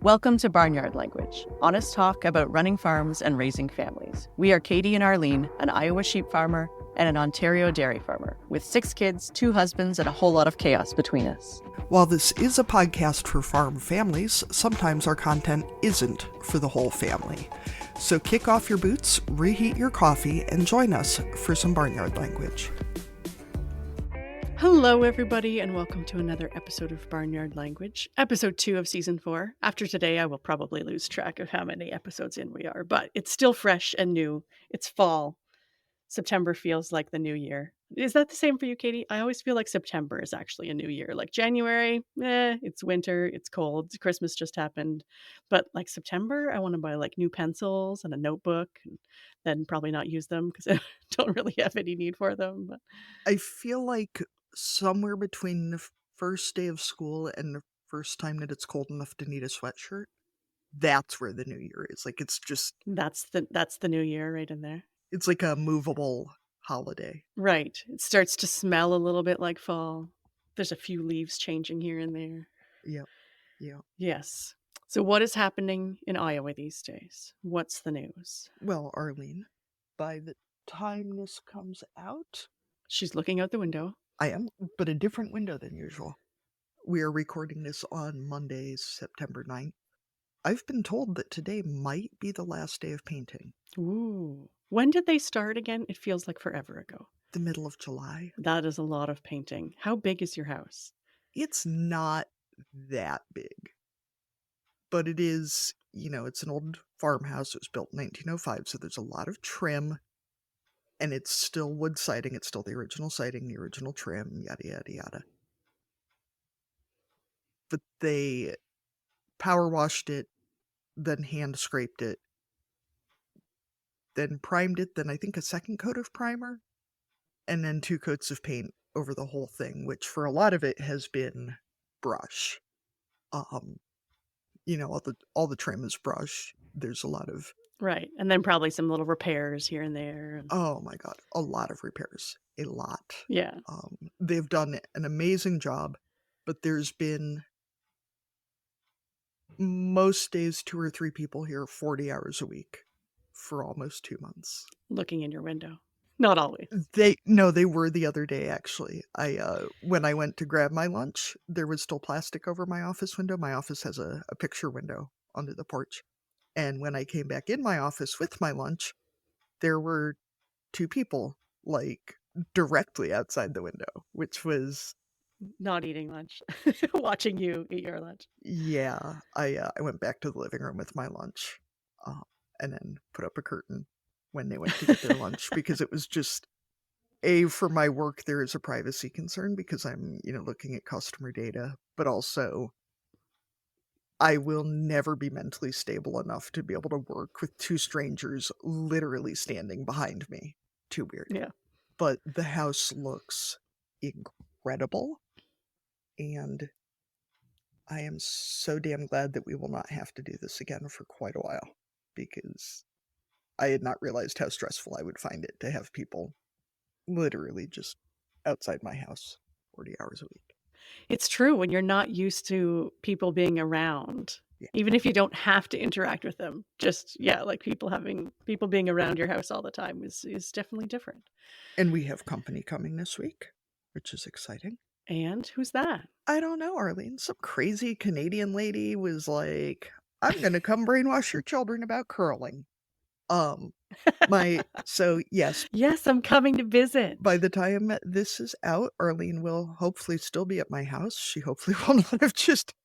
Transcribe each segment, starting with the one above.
Welcome to Barnyard Language, honest talk about running farms and raising families. We are Katie and Arlene, an Iowa sheep farmer and an Ontario dairy farmer, with 6 kids, 2 husbands, and a whole lot of chaos between us. While this is a podcast for farm families, sometimes our content isn't for the whole family. So kick off your boots, reheat your coffee, and join us for some Barnyard Language. Hello, everybody, and welcome to another episode of Barnyard Language, episode 2 of season 4. After today, I will probably lose track of how many episodes in we are, but it's still fresh and new. It's fall. September feels like the new year. Is that the same for you, Katie? I always feel like September is actually a new year. Like January, it's winter, it's cold, Christmas just happened. But like September, I want to buy like new pencils and a notebook, and then probably not use them because I don't really have any need for them. But I feel like somewhere between the first day of school and the first time that it's cold enough to need a sweatshirt, that's where the new year is. Like it's just, that's the new year right in there. it's like a movable holiday. Right. It starts to smell a little bit like fall. There's a few leaves changing here and there. Yeah. Yes. So what is happening in Iowa these days? What's the news? Well, Arlene, by the time this comes out, She's looking out the window. I am, but a different window than usual. We are recording this on Monday, September 9th. I've been told that today might be the last day of painting. Ooh. When did they start again? It feels like forever ago. The middle of July. That is a lot of painting. How big is your house? It's not that big, but it is, it's an old farmhouse. It was built in 1905, so there's a lot of trim, and it's still wood siding. It's still the original siding, the original trim, yada, yada, yada. But they power washed it, then hand scraped it, then primed it, then I think a second coat of primer, and then 2 coats of paint over the whole thing, which for a lot of it has been brush. All the trim is brush. There's a lot of... Right. And then probably some little repairs here and there. Oh my God, a lot of repairs. A lot. Yeah. They've done an amazing job, but there's been most days 2 or 3 people here 40 hours a week for almost 2 months. Looking in your window. Not always. They were the other day, actually. When I went to grab my lunch, there was still plastic over my office window. My office has a picture window under the porch. And when I came back in my office with my lunch, there were 2 people, like, directly outside the window, which was... Not eating lunch. Watching you eat your lunch. Yeah. I went back to the living room with my lunch, and then put up a curtain when they went to get their lunch, because it was just... for my work, there is a privacy concern because I'm, looking at customer data, but also I will never be mentally stable enough to be able to work with 2 strangers literally standing behind me. Too weird. Yeah. But the house looks incredible, and I am so damn glad that we will not have to do this again for quite a while, because I had not realized how stressful I would find it to have people literally just outside my house 40 hours a week. It's true when you're not used to people being around. Yeah. Even if you don't have to interact with them, just like people being around your house all the time is definitely different. And we have company coming this week, which is exciting. And who's that? I don't know, Arlene. Some crazy Canadian lady was like, I'm gonna come brainwash your children about curling. Yes. Yes, I'm coming to visit. By the time this is out, Arlene will hopefully still be at my house. She hopefully will not have just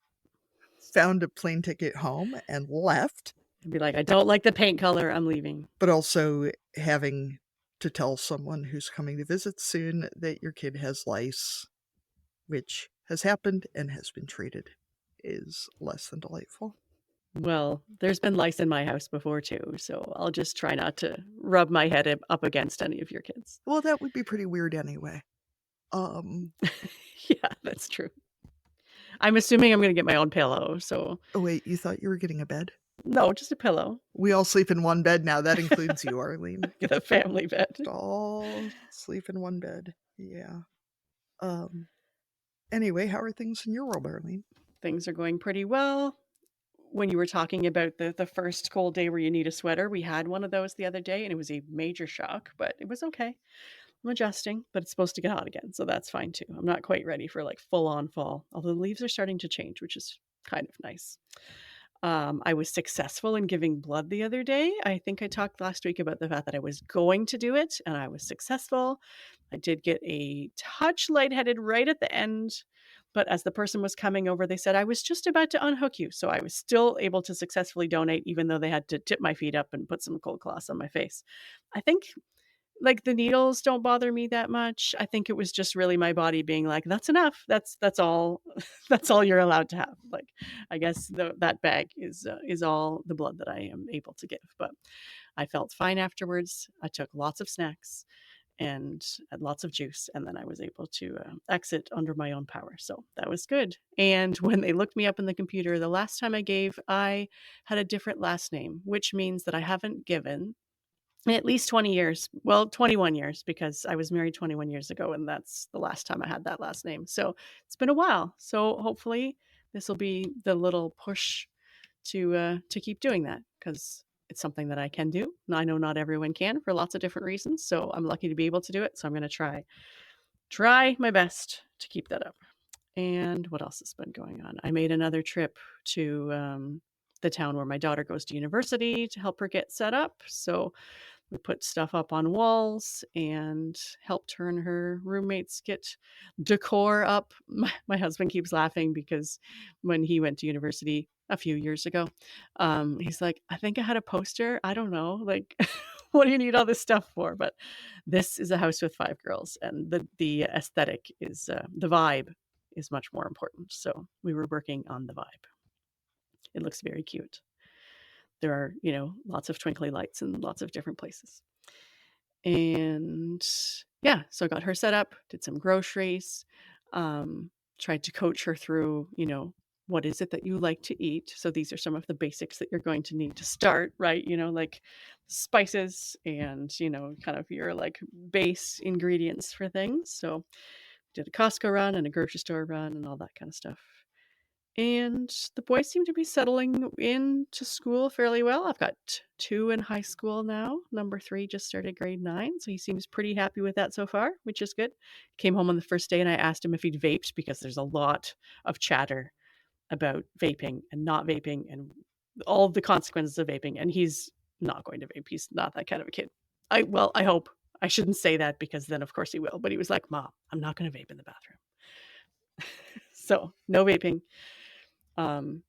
found a plane ticket home and left. I'd be like, I don't like the paint color, I'm leaving. But also having to tell someone who's coming to visit soon that your kid has lice, which has happened and has been treated, is less than delightful. Well, there's been lice in my house before too, so I'll just try not to rub my head up against any of your kids. Well, that would be pretty weird anyway. Yeah, that's true. I'm assuming I'm going to get my own pillow, so... Oh wait, you thought you were getting a bed? No, just a pillow. We all sleep in one bed now. That includes you, Arlene. Get a family bed. All sleep in one bed. Yeah. Anyway, how are things in your world, Arlene? Things are going pretty well. when you were talking about the first cold day where you need a sweater, we had one of those the other day and it was a major shock, but it was okay. I'm adjusting, but it's supposed to get hot again, so that's fine too. I'm not quite ready for like full on fall, although the leaves are starting to change, which is kind of nice. I was successful in giving blood the other day. I think I talked last week about the fact that I was going to do it, and I was successful. I did get a touch lightheaded right at the end, but as the person was coming over, they said I was just about to unhook you. So I was still able to successfully donate, even though they had to tip my feet up and put some cold cloths on my face. I think like the needles don't bother me that much. I think it was just really my body being like, that's enough. That's all. That's all you're allowed to have. Like, I guess that bag is all the blood that I am able to give. But I felt fine afterwards. I took lots of snacks and had lots of juice, and then I was able to exit under my own power. So that was good. And when they looked me up in the computer, the last time I gave, I had a different last name, which means that I haven't given in at least 20 years. Well, 21 years, because I was married 21 years ago, and that's the last time I had that last name. So it's been a while. So hopefully this will be the little push to keep doing that, because it's something that I can do. I know not everyone can for lots of different reasons. So I'm lucky to be able to do it. So I'm going to try my best to keep that up. And what else has been going on? I made another trip to the town where my daughter goes to university to help her get set up. So we put stuff up on walls and help turn her roommates get decor up. My husband keeps laughing because when he went to university a few years ago, he's like, I think I had a poster. I don't know. Like, what do you need all this stuff for? But this is a house with 5 girls, and the aesthetic is the vibe is much more important. So we were working on the vibe. It looks very cute. There are, lots of twinkly lights in lots of different places. And yeah, so I got her set up, did some groceries, tried to coach her through, what is it that you like to eat? So these are some of the basics that you're going to need to start, right? Like spices and, kind of your like base ingredients for things. So did a Costco run and a grocery store run and all that kind of stuff. And the boys seem to be settling into school fairly well. I've got 2 in high school now. Number 3 just started grade 9, so he seems pretty happy with that so far, which is good. Came home on the first day and I asked him if he'd vaped, because there's a lot of chatter about vaping and not vaping and all the consequences of vaping, and he's not going to vape. He's not that kind of a kid. I hope. I shouldn't say that, because then of course he will, but he was like, Mom, I'm not going to vape in the bathroom. So no vaping.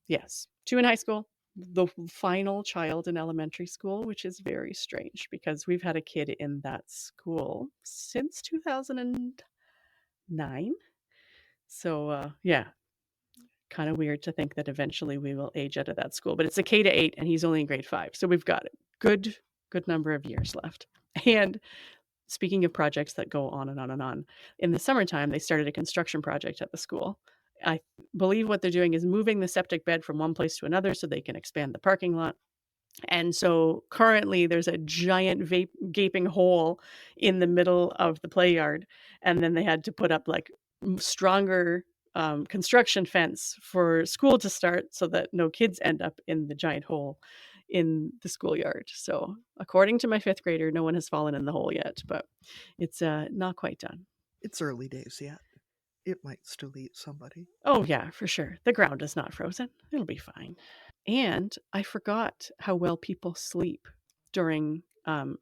Yes, 2 in high school, the final child in elementary school, which is very strange because we've had a kid in that school since 2009. So, yeah, kind of weird to think that eventually we will age out of that school, but it's a K to 8 and he's only in grade 5. So we've got a good number of years left. And speaking of projects that go on and on and on, in the summertime, they started a construction project at the school. I believe what they're doing is moving the septic bed from one place to another so they can expand the parking lot. And so currently there's a giant gaping hole in the middle of the play yard. And then they had to put up like stronger construction fence for school to start so that no kids end up in the giant hole in the schoolyard. So according to my 5th grader, no one has fallen in the hole yet, but it's not quite done. It's early days yet. It might still eat somebody. Oh yeah, for sure. The ground is not frozen. It'll be fine. And I forgot how well people sleep during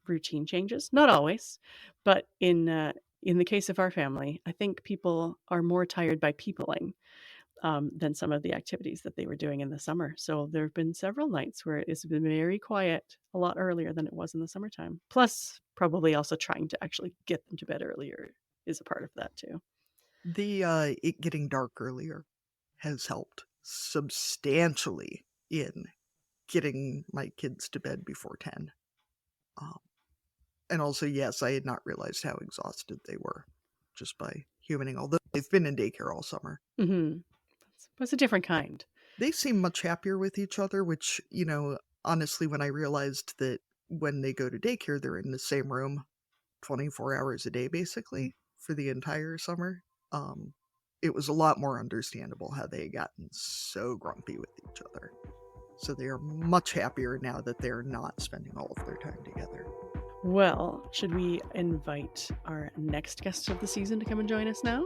routine changes. Not always, but in the case of our family, I think people are more tired by peopling than some of the activities that they were doing in the summer. So there have been several nights where it's been very quiet a lot earlier than it was in the summertime. Plus, probably also trying to actually get them to bed earlier is a part of that too. It getting dark earlier has helped substantially in getting my kids to bed before 10. And also, yes, I had not realized how exhausted they were just by humaning, although they've been in daycare all summer. Mm-hmm. It's a different kind. They seem much happier with each other, which, honestly, when I realized that when they go to daycare, they're in the same room 24 hours a day, basically, for the entire summer, it was a lot more understandable how they had gotten so grumpy with each other. So they are much happier now that they're not spending all of their time together. Well, should we invite our next guest of the season to come and join us now?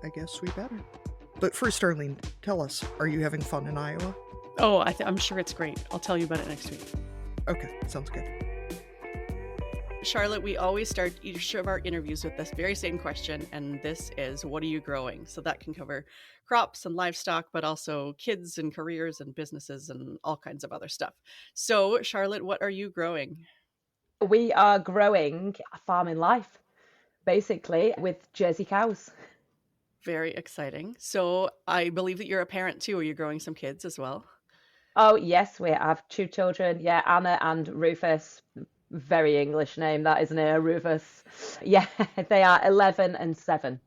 I guess we better. But first, Arlene, tell us, are you having fun in Iowa? Oh, I'm sure it's great. I'll tell you about it next week. Okay, sounds good. Charlotte, we always start each of our interviews with this very same question, and this is, what are you growing? So that can cover crops and livestock, but also kids and careers and businesses and all kinds of other stuff. So, Charlotte, what are you growing? We are growing a farming life, basically, with Jersey cows. Very exciting. So I believe that you're a parent too, or you're growing some kids as well. Oh, yes, we have 2 children. Yeah, Anna and Rufus. Very English name, that, isn't it? Rufus. Yeah, they are 11 and 7.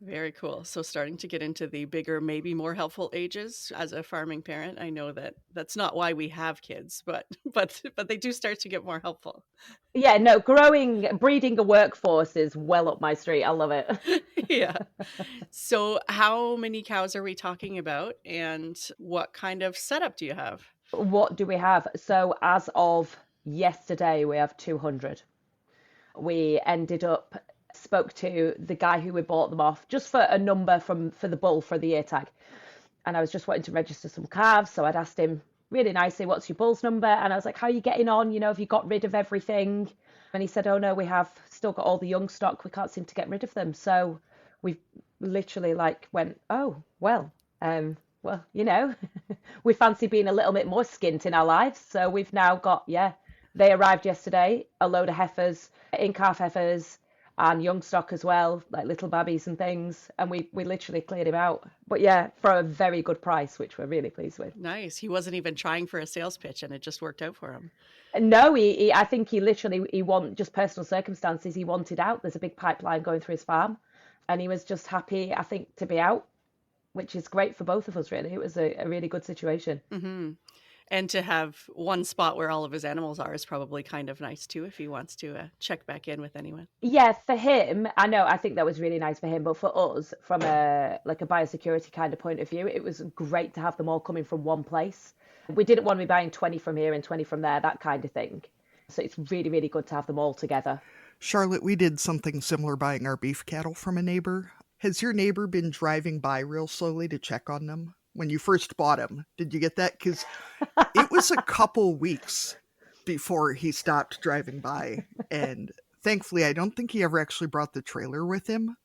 Very cool. So starting to get into the bigger, maybe more helpful ages as a farming parent. I know that that's not why we have kids, but they do start to get more helpful. Yeah, no, breeding a workforce is well up my street. I love it. Yeah. So how many cows are we talking about, and what kind of setup do you have? What do we have? So as of yesterday, we have 200. We spoke to the guy who we bought them off just for a number for the bull for the ear tag. And I was just wanting to register some calves. So I'd asked him really nicely, what's your bull's number? And I was like, how are you getting on? Have you got rid of everything? And he said, oh no, we have still got all the young stock. We can't seem to get rid of them. So we literally went, oh, well, we fancy being a little bit more skint in our lives. So we've now got, they arrived yesterday, a load of heifers, in-calf heifers, and young stock as well, like little babbies and things. And we literally cleared him out. But yeah, for a very good price, which we're really pleased with. Nice. He wasn't even trying for a sales pitch, and it just worked out for him. No, I think he wanted just personal circumstances. He wanted out. There's a big pipeline going through his farm, and he was just happy, I think, to be out, which is great for both of us, really. It was a really good situation. Mm-hmm. And to have one spot where all of his animals are is probably kind of nice too, if he wants to check back in with anyone. Yeah, for him, I think that was really nice for him. But for us, from a biosecurity kind of point of view, it was great to have them all coming from one place. We didn't want to be buying 20 from here and 20 from there, that kind of thing. So it's really, really good to have them all together. Charlotte, we did something similar buying our beef cattle from a neighbor. Has your neighbor been driving by real slowly to check on them? When you first bought him, did you get that? Because it was a couple weeks before he stopped driving by. And thankfully, I don't think he ever actually brought the trailer with him.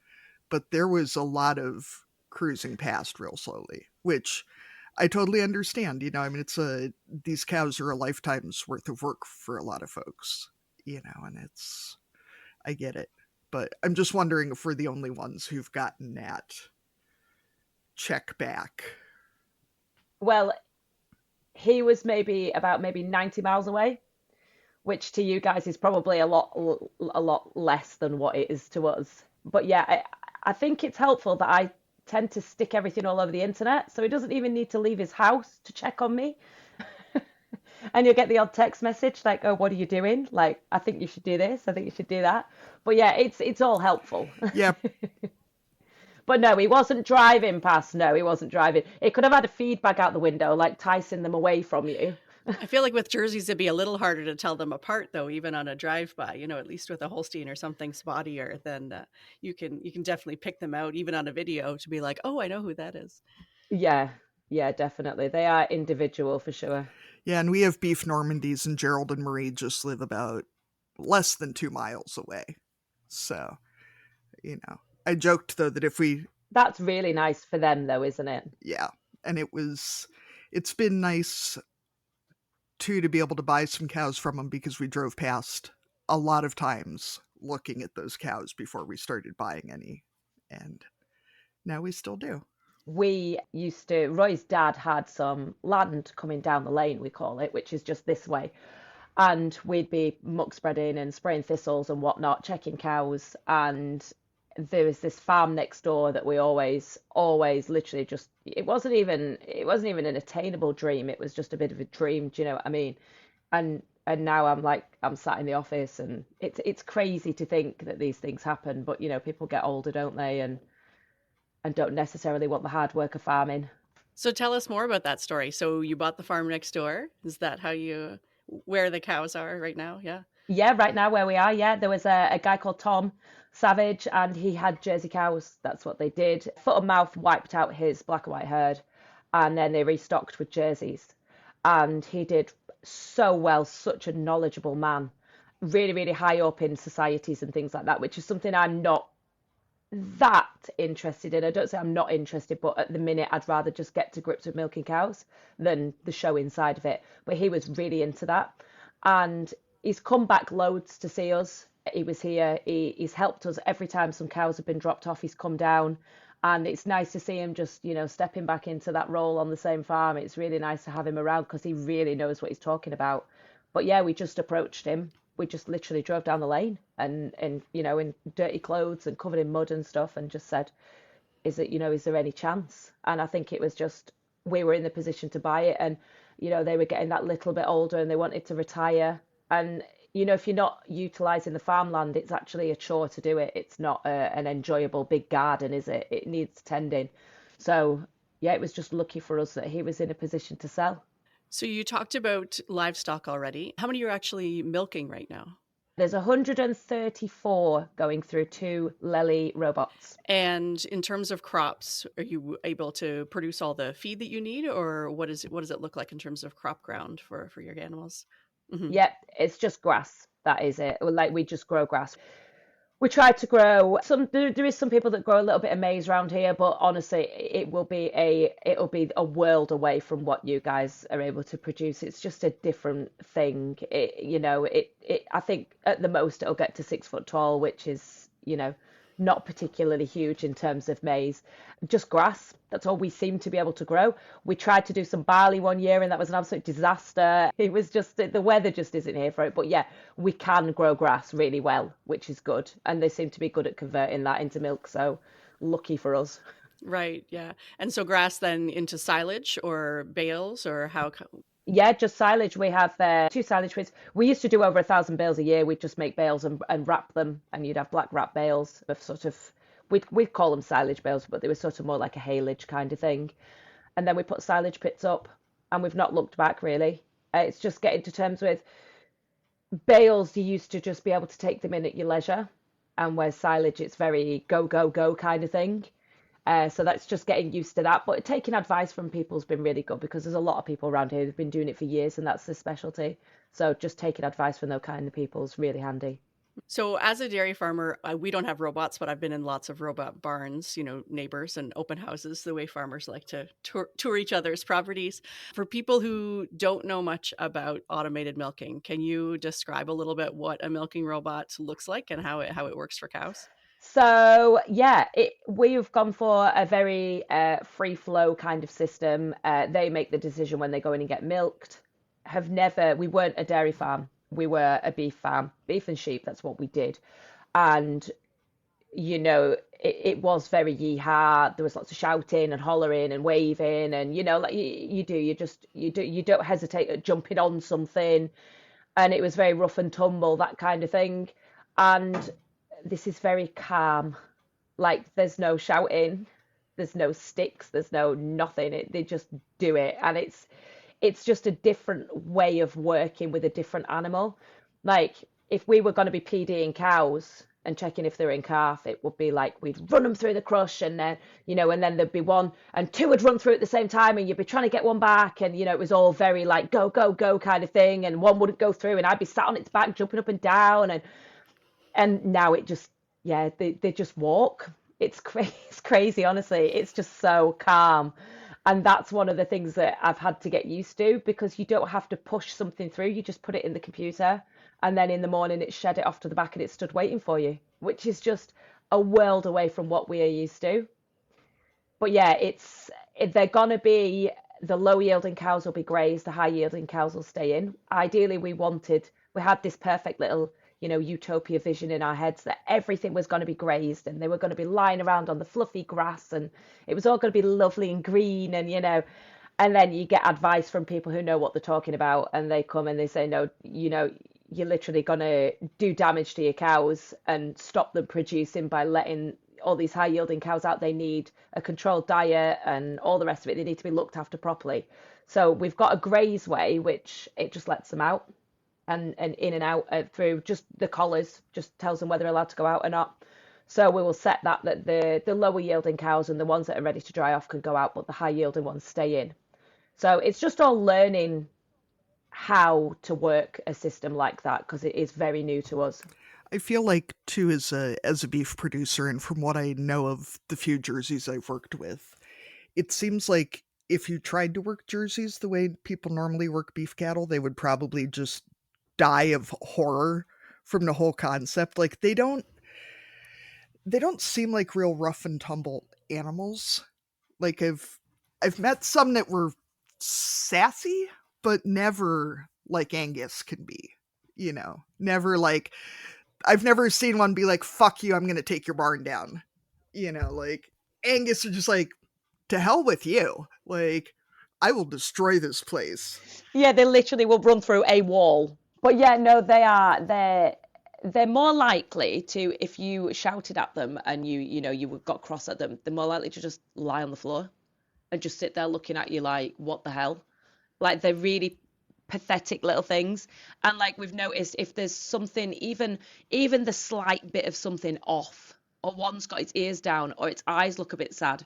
But there was a lot of cruising past real slowly, which I totally understand. These cows are a lifetime's worth of work for a lot of folks, and I get it. But I'm just wondering if we're the only ones who've gotten that check back. Well, he was maybe 90 miles away, which to you guys is probably a lot less than what it is to us. But yeah, I think it's helpful that I tend to stick everything all over the internet, so he doesn't even need to leave his house to check on me. And you'll get the odd text message like, oh, what are you doing? Like, I think you should do this. I think you should do that. But yeah, it's all helpful. Yeah. But no, he wasn't driving past. No, he wasn't driving. It could have had a feedback out the window, like enticing them away from you. I feel like with jerseys, it'd be a little harder to tell them apart, though, even on a drive-by. At least with a Holstein or something spottier, then you can definitely pick them out, even on a video, to be like, oh, I know who that is. Yeah, definitely. They are individual for sure. Yeah, and we have beef Normandies, and Gerald and Marie just live about less than 2 miles away. So, I joked, though, that That's really nice for them, though, isn't it? Yeah, and it's been nice, too, to be able to buy some cows from them, because we drove past a lot of times looking at those cows before we started buying any, and now we still do. Roy's dad had some land coming down the lane, we call it, which is just this way. And we'd be muck spreading and spraying thistles and whatnot, checking cows. And there was this farm next door that we always literally just, it wasn't even an attainable dream. It was just a bit of a dream. Do you know what I mean? And now I'm sat in the office, and it's crazy to think that these things happen. But, people get older, don't they? And don't necessarily want the hard work of farming. So tell us more about that story. So you bought the farm next door. Is that where the cows are right now? Yeah. Yeah, right now where we are, yeah, there was a guy called Tom Savage, and he had Jersey cows. That's what they did. Foot and mouth wiped out his black and white herd, and then they restocked with Jerseys. And he did so well, such a knowledgeable man, really, really high up in societies and things like that, which is something I'm not that interested in. I don't say I'm not interested, but at the minute I'd rather just get to grips with milking cows than the show inside of it. But he was really into that. And he's come back loads to see us. He was here. He's helped us every time some cows have been dropped off. He's come down, and it's nice to see him just, stepping back into that role on the same farm. It's really nice to have him around because he really knows what he's talking about. But yeah, we just approached him. We just literally drove down the lane and in dirty clothes and covered in mud and stuff, and just said, is there any chance? And I think it was just, we were in the position to buy it, and they were getting that little bit older and they wanted to retire. And if you're not utilizing the farmland, it's actually a chore to do it. It's not an enjoyable big garden, is it? It needs tending. So yeah, it was just lucky for us that he was in a position to sell. So you talked about livestock already. How many are actually milking right now? There's 134 going through 2 Lely robots. And in terms of crops, are you able to produce all the feed that you need, or what does it look like in terms of crop ground for your animals? Mm-hmm. Yep, it's just grass. That is it. Like, we just grow grass. We try to grow some. There is some people that grow a little bit of maize around here, but honestly, it'll be a world away from what you guys are able to produce. It's just a different thing. I think at the most it'll get to 6 foot tall, which is not particularly huge in terms of maize. Just grass. That's all we seem to be able to grow. We tried to do some barley one year, and that was an absolute disaster. It was just, the weather just isn't here for it. But yeah, we can grow grass really well, which is good. And they seem to be good at converting that into milk. So lucky for us. Right. Yeah. And so grass then into silage or bales, or how? Yeah, just silage. We have 2 silage pits. We used to do over 1,000 bales a year. We'd just make bales and wrap them, and you'd have black wrap bales of sort of, we'd call them silage bales, but they were sort of more like a haylage kind of thing. And then we put silage pits up, and we've not looked back really. It's just getting to terms with bales. You used to just be able to take them in at your leisure, and where silage, it's very go, go, go kind of thing. So that's just getting used to that. But taking advice from people has been really good, because there's a lot of people around here who've been doing it for years, and that's their specialty. So just taking advice from those kind of people is really handy. So as a dairy farmer, we don't have robots, but I've been in lots of robot barns, neighbors and open houses, the way farmers like to tour each other's properties. For people who don't know much about automated milking, can you describe a little bit what a milking robot looks like and how it works for cows? So yeah, we've gone for a very free flow kind of system. They make the decision when they go in and get milked. We weren't a dairy farm. We were a beef farm, beef and sheep. That's what we did. And, it was very yee-haw. There was lots of shouting and hollering and waving, and, like you don't hesitate at jumping on something. And it was very rough and tumble, that kind of thing. And this is very calm. Like, there's no shouting, there's no sticks, there's no nothing. They just do it, and it's just a different way of working with a different animal. Like, if we were going to be PDing cows and checking if they're in calf, it would be like we'd run them through the crush, and then and then there'd be 1 and 2 would run through at the same time, and you'd be trying to get one back, and it was all very like go, go, go kind of thing, and one wouldn't go through, and I'd be sat on its back jumping up and down, and now it just, they just walk. It's crazy, honestly. It's just so calm. And that's one of the things that I've had to get used to, because you don't have to push something through. You just put it in the computer, and then in the morning it shed it off to the back and it stood waiting for you, which is just a world away from what we are used to. But yeah, they're going to be, the low yielding cows will be grazed, the high yielding cows will stay in. Ideally, we had this perfect little utopia vision in our heads that everything was going to be grazed, and they were going to be lying around on the fluffy grass, and it was all going to be lovely and green, and and then you get advice from people who know what they're talking about, and they come and they say, no, you're literally going to do damage to your cows and stop them producing by letting all these high yielding cows out, they need a controlled diet and all the rest of it. They need to be looked after properly. So we've got a grazeway, which it just lets them out and in and out through just the collars, just tells them whether they're allowed to go out or not. So we will set that the lower yielding cows and the ones that are ready to dry off can go out, but the high yielding ones stay in. So it's just all learning how to work a system like that, because it is very new to us. I feel like too, as a beef producer, and from what I know of the few jerseys I've worked with, it seems like if you tried to work jerseys the way people normally work beef cattle, they would probably just die of horror from the whole concept. Like they don't seem like real rough and tumble animals. Like I've met some that were sassy, but never like Angus can be. You know, never like I've never seen one be like, fuck you, I'm going to take your barn down. You know, like Angus are just like, to hell with you. Like, I will destroy this place. Yeah, they literally will run through a wall. But yeah, no, they're more likely to, if you shouted at them and you got cross at them, they're more likely to just lie on the floor and just sit there looking at you like, what the hell? Like they're really pathetic little things. And like we've noticed, if there's something, even the slight bit of something off, or one's got its ears down or its eyes look a bit sad,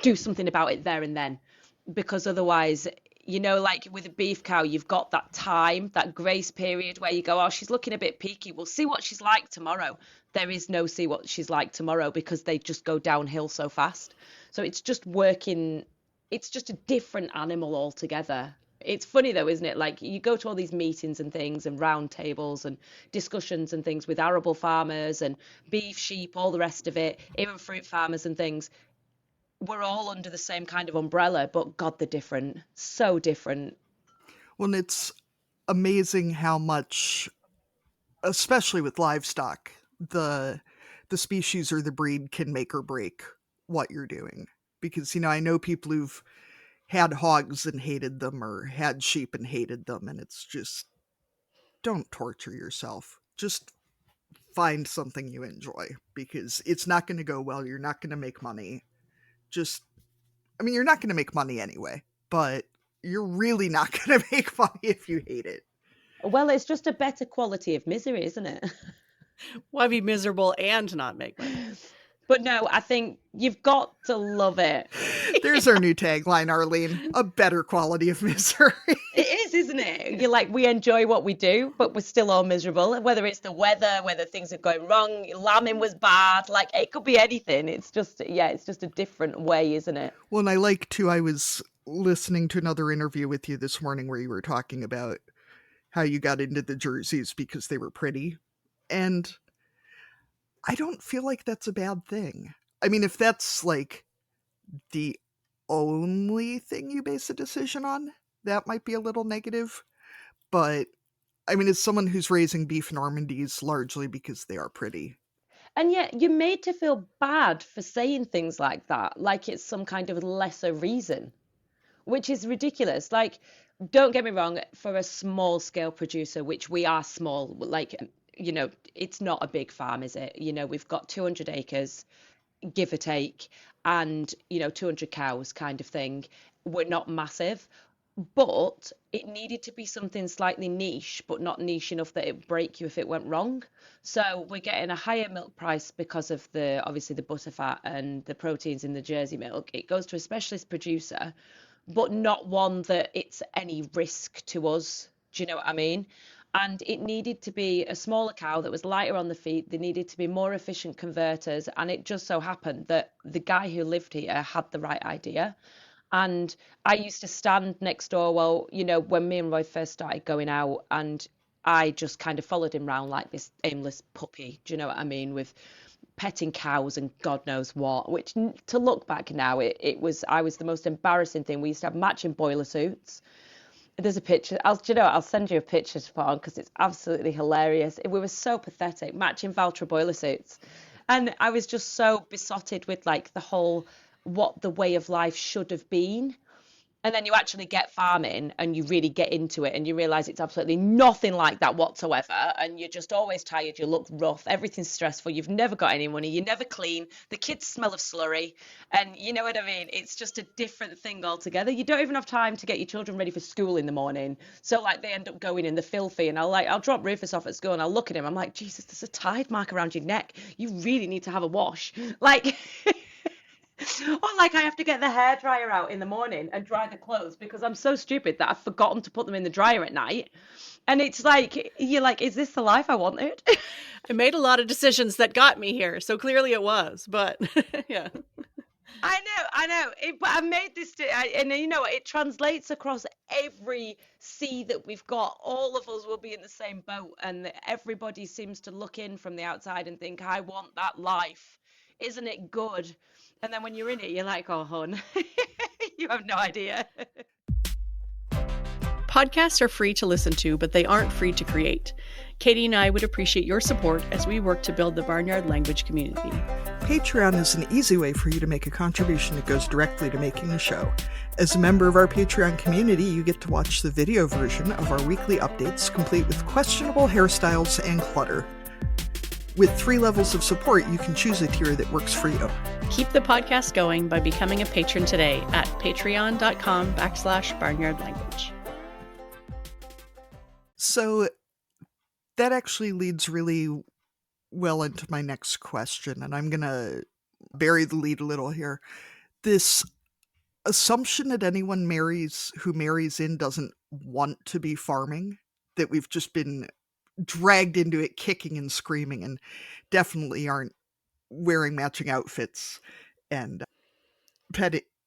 do something about it there and then, because otherwise, like with a beef cow, you've got that time, that grace period where you go, oh, she's looking a bit peaky, we'll see what she's like tomorrow. There is no see what she's like tomorrow, because they just go downhill so fast. So it's just working, it's just a different animal altogether. It's funny though, isn't it? Like you go to all these meetings and things and round tables and discussions and things with arable farmers and beef, sheep, all the rest of it, even fruit farmers and things. We're all under the same kind of umbrella, but God, they're different. So different. Well, and it's amazing how much, especially with livestock, the species or the breed can make or break what you're doing. Because, I know people who've had hogs and hated them, or had sheep and hated them, and it's just, don't torture yourself. Just find something you enjoy, because it's not going to go well. You're not going to make money. You're not going to make money anyway, but you're really not going to make money if you hate it. Well, it's just a better quality of misery, isn't it? Why be miserable and not make money? But no, I think you've got to love it. There's our new tagline, Arlene. A better quality of misery. It is, isn't it? You're like, we enjoy what we do, but we're still all miserable. Whether it's the weather, whether things are going wrong, lambing was bad, like it could be anything. It's just a different way, isn't it? Well, and I like to, I was listening to another interview with you this morning where you were talking about how you got into the jerseys because they were pretty. And I don't feel like that's a bad thing. I mean, if that's like the only thing you base a decision on, that might be a little negative. But I mean, as someone who's raising beef Normandies largely because they are pretty. And yet you're made to feel bad for saying things like that, like it's some kind of lesser reason, which is ridiculous. Like, don't get me wrong, for a small scale producer, which we are small, like, it's not a big farm, is it? We've got 200 acres, give or take, and, 200 cows kind of thing. We're not massive, but it needed to be something slightly niche, but not niche enough that it would break you if it went wrong. So we're getting a higher milk price because of obviously the butterfat and the proteins in the Jersey milk. It goes to a specialist producer, but not one that it's any risk to us. Do you know what I mean? And it needed to be a smaller cow that was lighter on the feet. There needed to be more efficient converters. And it just so happened that the guy who lived here had the right idea. And I used to stand next door, when me and Roy first started going out, and I just kind of followed him around like this aimless puppy. Do you know what I mean? With petting cows and God knows what, which to look back now, I was the most embarrassing thing. We used to have matching boiler suits. There's a picture. I'll send you a picture to put on because it's absolutely hilarious. We were so pathetic, matching Valtra boiler suits. And I was just so besotted with like the whole, what the way of life should have been. And then you actually get farming and you really get into it and you realize it's absolutely nothing like that whatsoever. And you're just always tired. You look rough. Everything's stressful. You've never got any money. You're never clean. The kids smell of slurry. And you know what I mean? It's just a different thing altogether. You don't even have time to get your children ready for school in the morning. So like they end up going in the filthy, and I'll drop Rufus off at school and I'll look at him. I'm like, Jesus, there's a tide mark around your neck. You really need to have a wash. Like, or like I have to get the hairdryer out in the morning and dry the clothes because I'm so stupid that I've forgotten to put them in the dryer at night. And it's like, you're like, is this the life I wanted? I made a lot of decisions that got me here, so clearly it was, but yeah. I know. But I made this, and you know what? It translates across every sea that we've got. All of us will be in the same boat, and everybody seems to look in from the outside and think, I want that life. Isn't it good? And then when you're in it, you're like, oh, hon, you have no idea. Podcasts are free to listen to, but they aren't free to create. Katie and I would appreciate your support as we work to build the Barnyard Language community. Patreon is an easy way for you to make a contribution that goes directly to making the show. As a member of our Patreon community, you get to watch the video version of our weekly updates, complete with questionable hairstyles and clutter. With 3 levels of support, you can choose a tier that works for you. Keep the podcast going by becoming a patron today at patreon.com/barnyardlanguage. So that actually leads really well into my next question, and I'm going to bury the lead a little here. This assumption that anyone who marries in doesn't want to be farming, that we've just been dragged into it kicking and screaming and definitely aren't wearing matching outfits and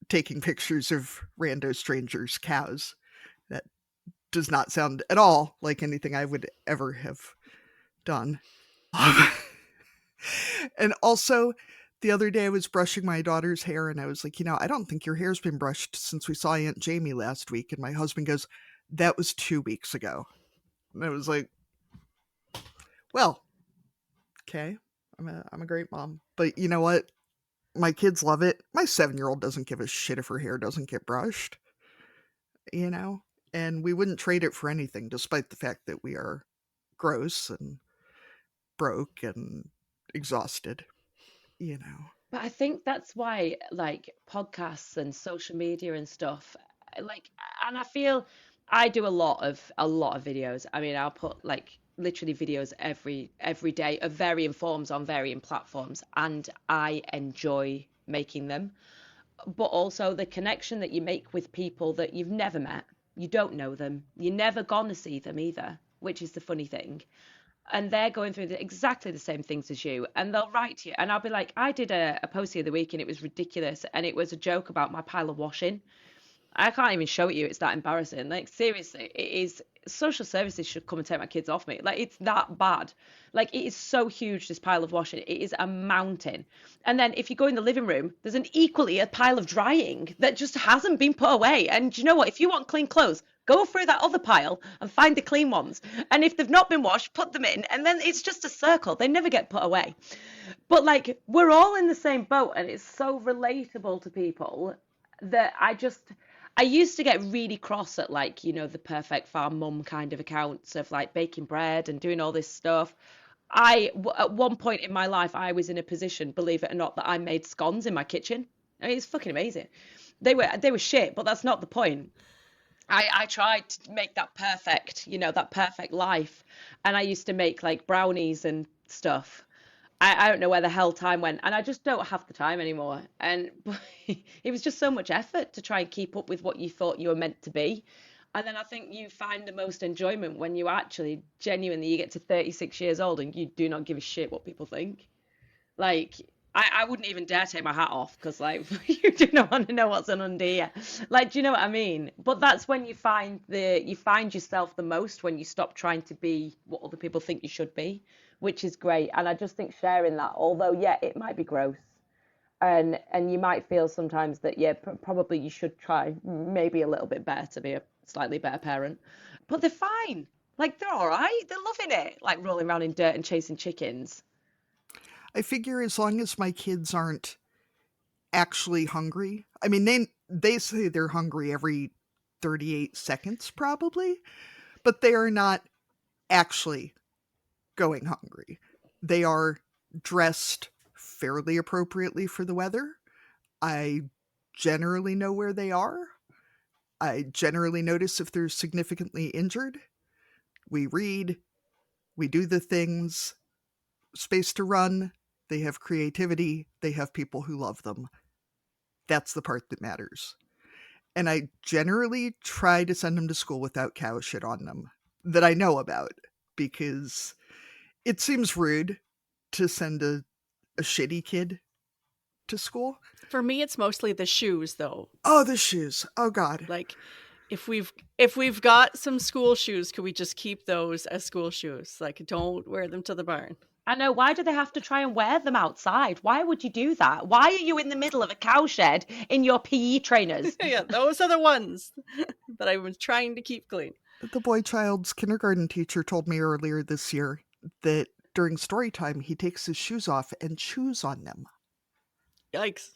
taking pictures of rando strangers' cows. That does not sound at all like anything I would ever have done. And also, the other day I was brushing my daughter's hair and I was like, I don't think your hair's been brushed since we saw Aunt Jamie last week. And my husband goes, that was 2 weeks ago. And I was like, well, okay, I'm a great mom. But you know what? My kids love it. My 7-year-old doesn't give a shit if her hair doesn't get brushed. And we wouldn't trade it for anything, despite the fact that we are gross and broke and exhausted, But I think that's why, like, podcasts and social media and stuff, like, and I feel I do a lot of videos. I mean, I'll put like literally videos every day of varying forms on varying platforms, and I enjoy making them. But also the connection that you make with people that you've never met, you don't know them, you're never gonna see them either, which is the funny thing. And they're going through exactly the same things as you, and they'll write to you, and I'll be like, I did a post the other week and it was ridiculous, and it was a joke about my pile of washing. I can't even show it you, it's that embarrassing. Like, seriously, it is. Social services should come and take my kids off me. Like, it's that bad. Like, it is so huge, this pile of washing. It is a mountain. And then if you go in the living room, there's a pile of drying that just hasn't been put away. And do you know what? If you want clean clothes, go through that other pile and find the clean ones. And if they've not been washed, put them in. And then it's just a circle. They never get put away. But like, we're all in the same boat, and it's so relatable to people that I used to get really cross at, like, the perfect farm mum kind of accounts of like baking bread and doing all this stuff. At one point in my life, I was in a position, believe it or not, that I made scones in my kitchen. I mean, it's fucking amazing. They were shit, but that's not the point. I tried to make that perfect life. And I used to make like brownies and stuff. I don't know where the hell time went, and I just don't have the time anymore. And it was just so much effort to try and keep up with what you thought you were meant to be. And then I think you find the most enjoyment when you actually genuinely, you get to 36 years old and you do not give a shit what people think. Like, I wouldn't even dare take my hat off because, like, you do not want to know what's under you. Like, do you know what I mean? But that's when you find yourself the most, when you stop trying to be what other people think you should be, which is great. And I just think sharing that, although, yeah, it might be gross. And you might feel sometimes that, yeah, probably you should try maybe a little bit better to be a slightly better parent. But they're fine. Like, they're all right. They're loving it. Like, rolling around in dirt and chasing chickens. I figure as long as my kids aren't actually hungry, I mean, they say they're hungry every 38 seconds, probably, but they are not actually going hungry. They are dressed fairly appropriately for the weather. I generally know where they are. I generally notice if they're significantly injured. We read, we do the things, space to run, they have creativity, they have people who love them. That's the part that matters. And I generally try to send them to school without cow shit on them that I know about, because it seems rude to send a shitty kid to school. For me, it's mostly the shoes, though. Oh, the shoes. Oh, God. Like, if we've got some school shoes, can we just keep those as school shoes? Like, don't wear them to the barn. I know. Why do they have to try and wear them outside? Why would you do that? Why are you in the middle of a cowshed in your PE trainers? Yeah, those are the ones that I was trying to keep clean. The boy child's kindergarten teacher told me earlier this year that during story time, he takes his shoes off and chews on them. Yikes.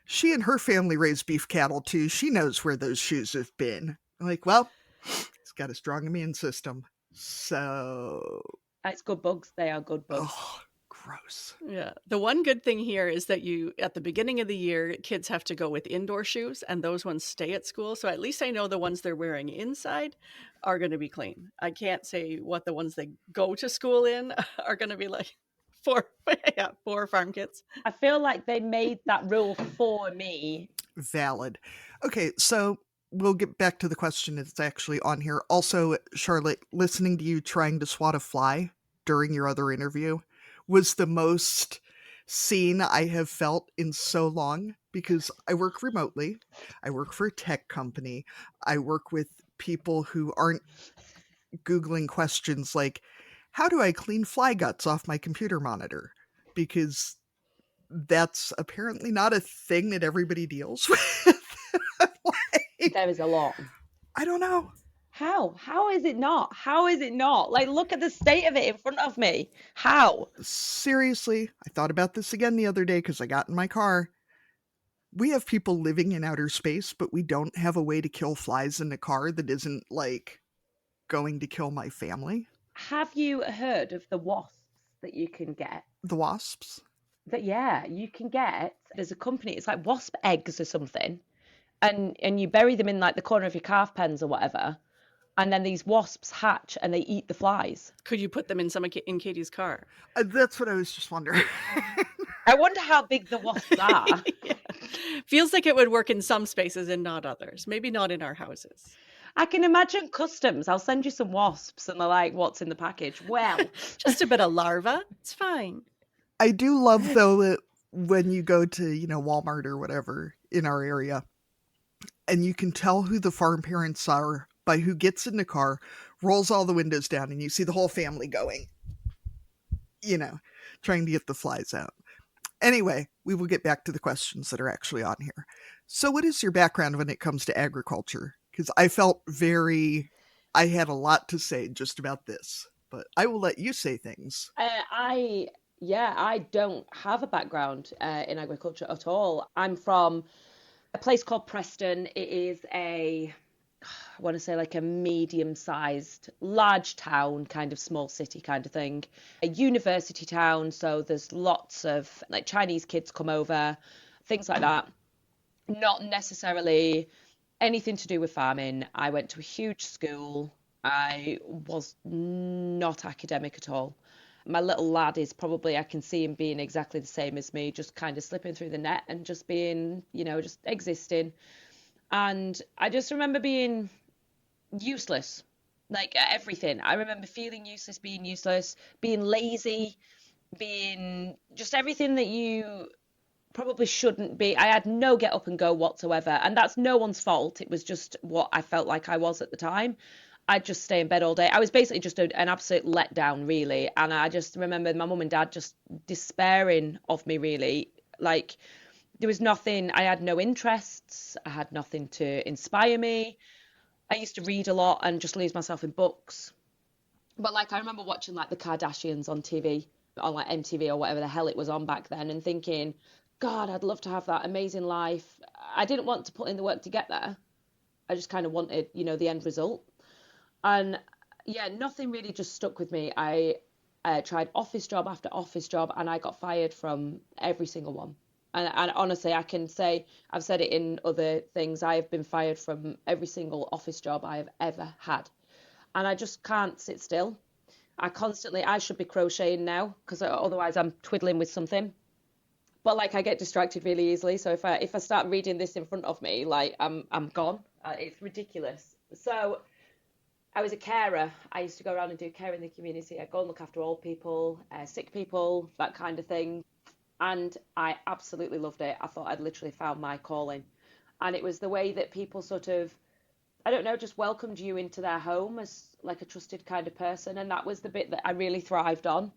She and her family raise beef cattle too. She knows where those shoes have been. Like, well, he's got a strong immune system. So. It's good bugs. They are good bugs. Oh, gross. Yeah. The one good thing here is that at the beginning of the year, kids have to go with indoor shoes and those ones stay at school. So at least I know the ones they're wearing inside are going to be clean. I can't say what the ones they go to school in are going to be like for farm kids. I feel like they made that rule for me. Valid. Okay, so we'll get back to the question that's actually on here. Also, Charlotte, listening to you trying to swat a fly during your other interview was the most seen I have felt in so long, because I work remotely. I work for a tech company. I work with people who aren't Googling questions like, how do I clean fly guts off my computer monitor? Because that's apparently not a thing that everybody deals with. There is a lot. I don't know. How is it not? How is it not? Like, look at the state of it in front of me. How? Seriously, I thought about this again the other day because I got in my car. We have people living in outer space, but we don't have a way to kill flies in the car that isn't, like, going to kill my family. Have you heard of the wasps that you can get? The wasps? You can get. There's a company, it's like wasp eggs or something. And you bury them in like the corner of your calf pens or whatever, and then these wasps hatch and they eat the flies. Could you put them in in Katie's car? That's what I was just wondering. I wonder how big the wasps are. Yeah. Feels like it would work in some spaces and not others. Maybe not in our houses. I can imagine customs. I'll send you some wasps, and they're like, "What's in the package?" Well, just a bit of larva. It's fine. I do love though that when you go to Walmart or whatever in our area, and you can tell who the farm parents are by who gets in the car, rolls all the windows down, and you see the whole family going, trying to get the flies out. Anyway, we will get back to the questions that are actually on here. So what is your background when it comes to agriculture? Because I felt I had a lot to say just about this, but I will let you say things. I don't have a background in agriculture at all. I'm from a place called Preston. It is I want to say like a medium-sized, large town, kind of small city kind of thing. A university town, so there's lots of like Chinese kids come over, things like that. Not necessarily anything to do with farming. I went to a huge school. I was not academic at all. My little lad is probably, I can see him being exactly the same as me, just kind of slipping through the net and just being, just existing. And I just remember being useless, like everything. I remember feeling useless, being useless, being lazy, being just everything that you probably shouldn't be. I had no get up and go whatsoever. And that's no one's fault. It was just what I felt like I was at the time. I'd just stay in bed all day. I was basically just an absolute letdown, really. And I just remember my mum and dad just despairing of me, really. Like, there was nothing, I had no interests. I had nothing to inspire me. I used to read a lot and just lose myself in books. But, like, I remember watching, like, the Kardashians on TV, on, like, MTV or whatever the hell it was on back then, and thinking, God, I'd love to have that amazing life. I didn't want to put in the work to get there. I just kind of wanted, the end result. And yeah, nothing really just stuck with me. I tried office job after office job, and I got fired from every single one. And honestly, I can say, I've said it in other things, I have been fired from every single office job I have ever had. And I just can't sit still. I should be crocheting now, because otherwise I'm twiddling with something. But like I get distracted really easily. So if I start reading this in front of me, like I'm gone. It's ridiculous. So I was a carer. I used to go around and do care in the community. I'd go and look after old people, sick people, that kind of thing. And I absolutely loved it. I thought I'd literally found my calling. And it was the way that people sort of, I don't know, just welcomed you into their home as like a trusted kind of person. And that was the bit that I really thrived on.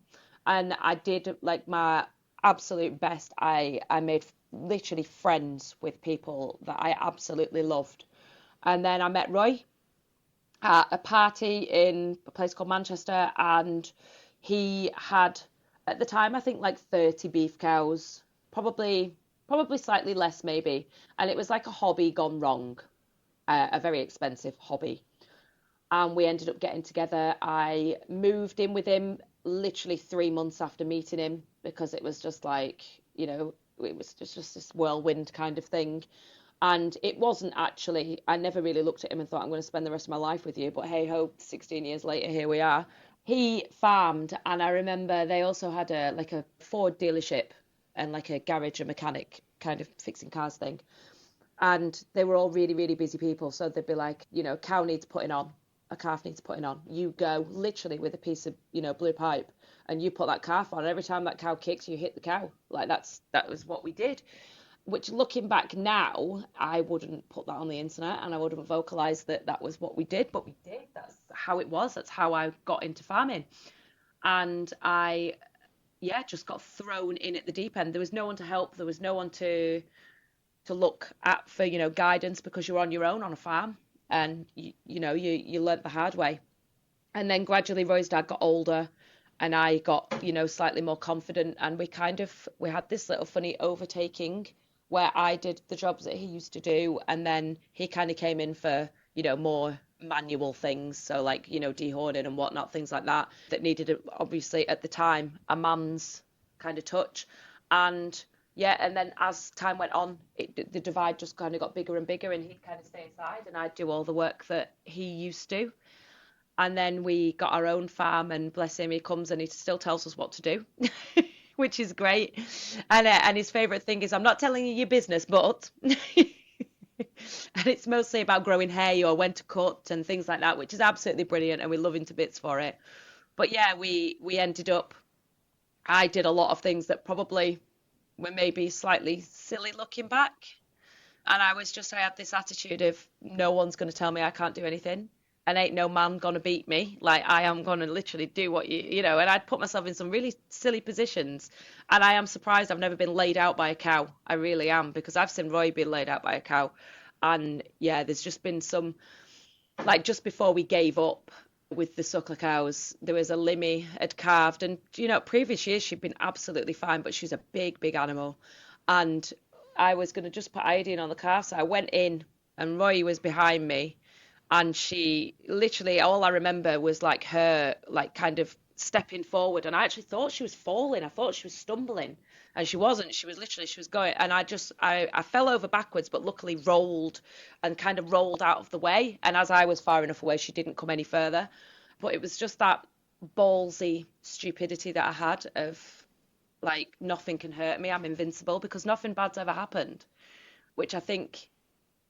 And I did like my absolute best. I made literally friends with people that I absolutely loved. And then I met Roy at a party in a place called Manchester, and he had at the time I think like 30 beef cows, probably slightly less maybe, and it was like a hobby gone wrong, a very expensive hobby. And we ended up getting together. I moved in with him literally 3 months after meeting him, because it was just like, it was just this whirlwind kind of thing. And it wasn't actually, I never really looked at him and thought, I'm going to spend the rest of my life with you. But hey ho, 16 years later, here we are. He farmed, and I remember they also had a Ford dealership and like a garage, a mechanic kind of fixing cars thing. And they were all really, really busy people. So they'd be like, cow needs putting on, a calf needs putting on. You go literally with a piece of, blue pipe, and you put that calf on. And every time that cow kicks, you hit the cow. Like that was what we did. Which, looking back now, I wouldn't put that on the internet, and I wouldn't vocalize that that was what we did, but we did. That's how it was. That's how I got into farming. And yeah, just got thrown in at the deep end. There was no one to help. There was no one to look at for, guidance, because you're on your own on a farm, and you learnt the hard way. And then gradually Roy's dad got older, and I got, slightly more confident, and we had this little funny overtaking where I did the jobs that he used to do, and then he kind of came in for, more manual things, so like, dehorning and whatnot, things like that needed, obviously at the time, a man's kind of touch. And yeah, and then as time went on, the divide just kind of got bigger and bigger, and he'd kind of stay inside and I'd do all the work that he used to. And then we got our own farm, and bless him, he comes and he still tells us what to do, which is great. And his favourite thing is, I'm not telling you your business, but and it's mostly about growing hay or when to cut and things like that, which is absolutely brilliant, and we love him to bits for it. But yeah, we ended up, I did a lot of things that probably were maybe slightly silly looking back. And I had this attitude of, no one's going to tell me I can't do anything, and ain't no man gonna beat me. Like, I am gonna literally do what and I'd put myself in some really silly positions. And I am surprised I've never been laid out by a cow. I really am, because I've seen Roy be laid out by a cow. And yeah, there's just been some, like, just before we gave up with the suckler cows, there was a Limmy had calved, and previous years she'd been absolutely fine, but she's a big, big animal. And I was gonna just put iodine on the calf, so I went in, and Roy was behind me. And she literally, all I remember was like her, like, kind of stepping forward. And I actually thought she was falling. I thought she was stumbling, and she wasn't. She was going. And I fell over backwards, but luckily rolled and kind of rolled out of the way. And as I was far enough away, she didn't come any further. But it was just that ballsy stupidity that I had of, like, nothing can hurt me. I'm invincible, because nothing bad's ever happened, which I think,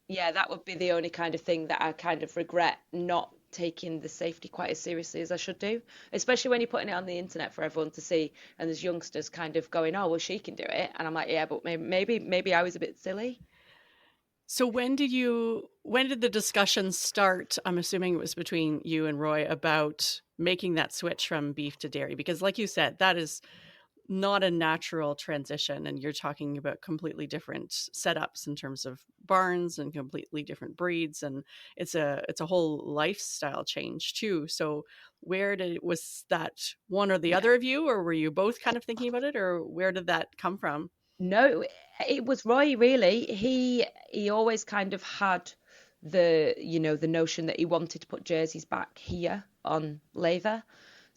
yeah, that would be the only kind of thing that I kind of regret, not taking the safety quite as seriously as I should do, especially when you're putting it on the internet for everyone to see, and there's youngsters kind of going, oh, well, she can do it. And I'm like, yeah, but maybe I was a bit silly. So when did the discussion start? I'm assuming it was between you and Roy about making that switch from beef to dairy, because like you said, that is not a natural transition, and you're talking about completely different setups in terms of barns and completely different breeds, and it's a whole lifestyle change too. So was that one or the other of you, or were you both kind of thinking about it, or where did that come from? No, It was Roy, really. He always kind of had the notion that he wanted to put jerseys back here on Laver.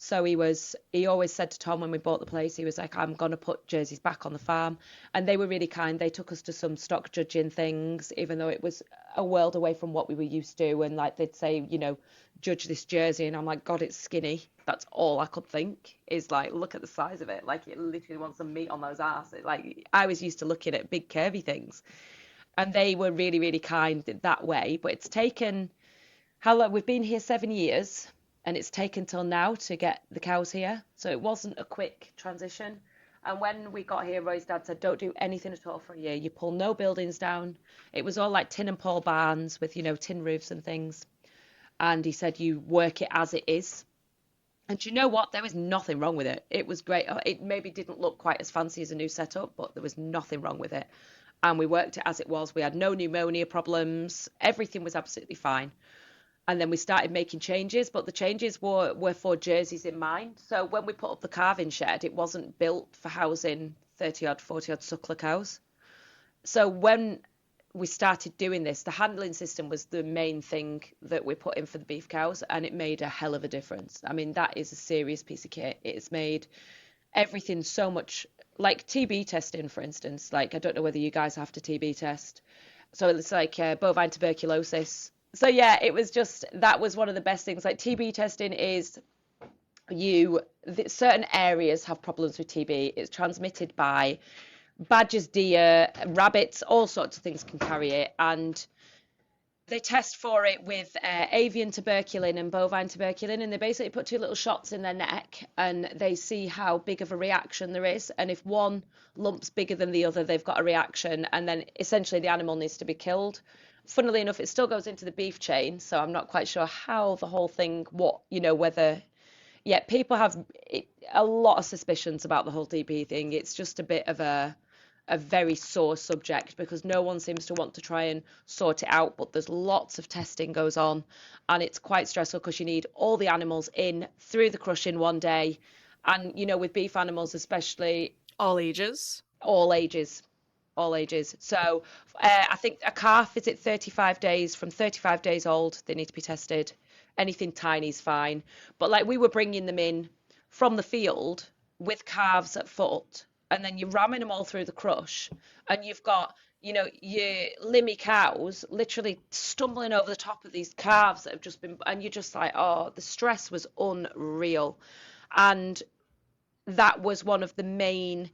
So he always said to Tom when we bought the place, he was like, I'm gonna put jerseys back on the farm. And they were really kind. They took us to some stock judging things, even though it was a world away from what we were used to. And like they'd say, judge this jersey, and I'm like, God, it's skinny. That's all I could think is like, look at the size of it. Like it literally wants some meat on those arses. Like I was used to looking at big curvy things, and they were really, really kind that way. But it's taken how long? We've been here 7 years, and it's taken till now to get the cows here. So it wasn't a quick transition. And when we got here, Roy's dad said, don't do anything at all for a year. You pull no buildings down. It was all like tin and pole barns with, tin roofs and things. And he said, you work it as it is. And you know what? There was nothing wrong with it. It was great. It maybe didn't look quite as fancy as a new setup, but there was nothing wrong with it. And we worked it as it was. We had no pneumonia problems. Everything was absolutely fine. And then we started making changes, but the changes were for jerseys in mind. So when we put up the calving shed, it wasn't built for housing 30-odd, 40-odd suckler cows. So when we started doing this, the handling system was the main thing that we put in for the beef cows, and it made a hell of a difference. I mean, that is a serious piece of kit. It's made everything so much, like TB testing, for instance. Like, I don't know whether you guys have to TB test. So it's like bovine tuberculosis. So yeah, it was just, that was one of the best things. Like TB testing is certain areas have problems with TB. It's transmitted by badgers, deer, rabbits, all sorts of things can carry it. And they test for it with avian tuberculin and bovine tuberculin, and they basically put 2 little shots in their neck, and they see how big of a reaction there is. And if one lump's bigger than the other, they've got a reaction, and then essentially the animal needs to be killed. Funnily enough, it still goes into the beef chain, so I'm not quite sure how the whole thing, whether... Yeah, people have a lot of suspicions about the whole TB thing. It's just a bit of a very sore subject because no one seems to want to try and sort it out, but there's lots of testing goes on, and it's quite stressful because you need all the animals in through the crushing one day. And, with beef animals especially... All ages? All ages. So I think a calf is at 35 days. From 35 days old, they need to be tested. Anything tiny is fine. But like we were bringing them in from the field with calves at foot, and then you're ramming them all through the crush, and you've got, your limmy cows literally stumbling over the top of these calves that have just been, and you're just like, oh, the stress was unreal. And that was one of the main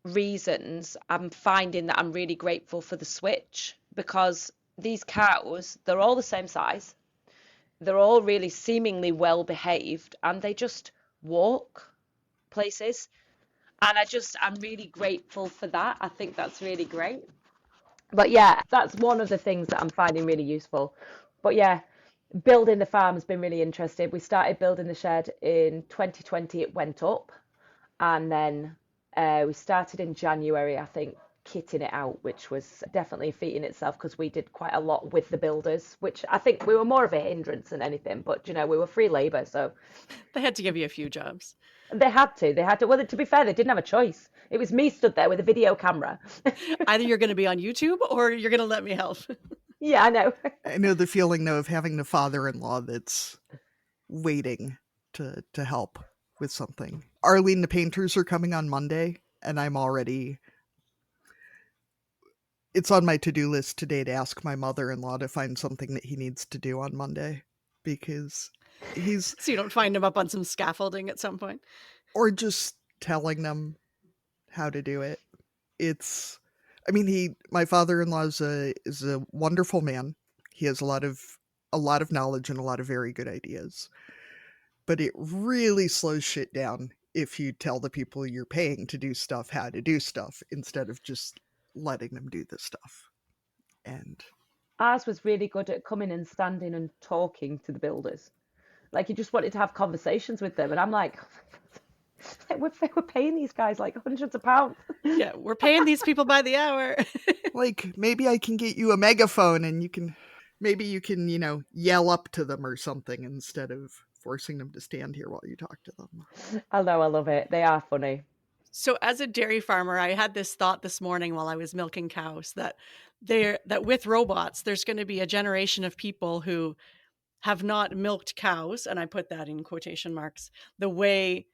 reasons I'm finding that I'm really grateful for the switch, because these cows, they're all the same size, they're all really seemingly well behaved, and they just walk places, and I'm really grateful for that. I think that's really great. But yeah, that's one of the things that I'm finding really useful. But yeah, building the farm has been really interesting. We started building the shed in 2020, it went up, and then we started in January, I think, kitting it out, which was definitely a feat in itself because we did quite a lot with the builders, which I think we were more of a hindrance than anything. But, we were free labour, so... They had to give you a few jobs. They had to. Well, to be fair, they didn't have a choice. It was me stood there with a video camera. Either you're going to be on YouTube or you're going to let me help. Yeah, I know. I know the feeling, though, of having the father-in-law that's waiting to help with something. Arlene, the painters are coming on Monday, and I'm already... It's on my to-do list today to ask my mother-in-law to find something that he needs to do on Monday, because he's... So you don't find him up on some scaffolding at some point? Or just telling them how to do it. My father-in-law is a wonderful man. He has a lot of knowledge and a lot of very good ideas. But it really slows shit down if you tell the people you're paying to do stuff how to do stuff instead of just letting them do the stuff. And ours was really good at coming and standing and talking to the builders. Like, you just wanted to have conversations with them. And I'm like, we're paying these guys like hundreds of pounds. Yeah, we're paying these people by the hour. Like, maybe I can get you a megaphone and you can yell up to them or something instead of forcing them to stand here while you talk to them. I know, I love it. They are funny. So as a dairy farmer, I had this thought this morning while I was milking cows that with robots, there's going to be a generation of people who have not milked cows, and I put that in quotation marks, the way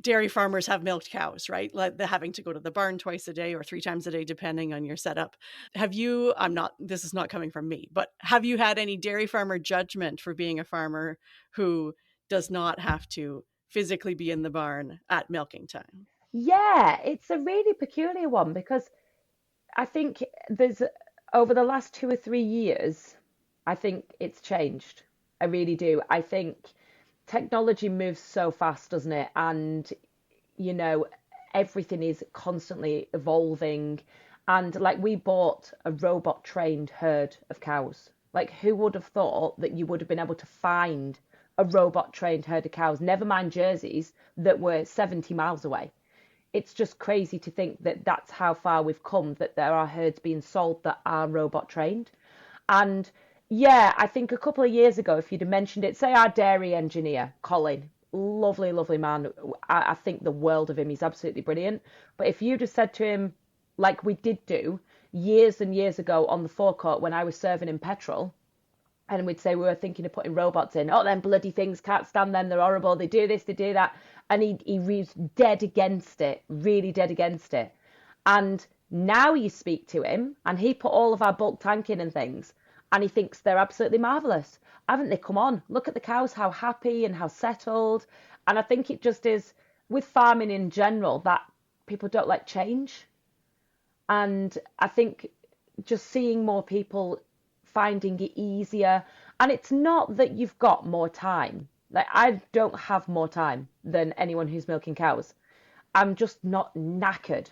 dairy farmers have milked cows, right? Like the having to go to the barn twice a day or 3 times a day, depending on your setup. This is not coming from me, but have you had any dairy farmer judgment for being a farmer who does not have to physically be in the barn at milking time? Yeah, it's a really peculiar one because I think there's over the last 2 or 3 years, I think it's changed. I really do. I think technology moves so fast, doesn't it? And, you know, everything is constantly evolving. And like we bought a robot trained herd of cows. Like, who would have thought that you would have been able to find a robot trained herd of cows, never mind jerseys, that were 70 miles away? It's just crazy to think that that's how far we've come, that there are herds being sold that are robot trained. And yeah, I think a couple of years ago, if you'd have mentioned it, say our dairy engineer, Colin, lovely, lovely man. I think the world of him. He's absolutely brilliant. But if you'd have said to him, like we did do years and years ago on the forecourt when I was serving in petrol, and we'd say we were thinking of putting robots in. Oh, them bloody things, can't stand them, they're horrible, they do this, they do that. And he was dead against it, really dead against it. And now you speak to him, and he put all of our bulk tanking and things, and he thinks they're absolutely marvellous. Haven't they come on? Look at the cows, how happy and how settled. And I think it just is, with farming in general, that people don't like change. And I think just seeing more people finding it easier. And it's not that you've got more time. Like, I don't have more time than anyone who's milking cows. I'm just not knackered.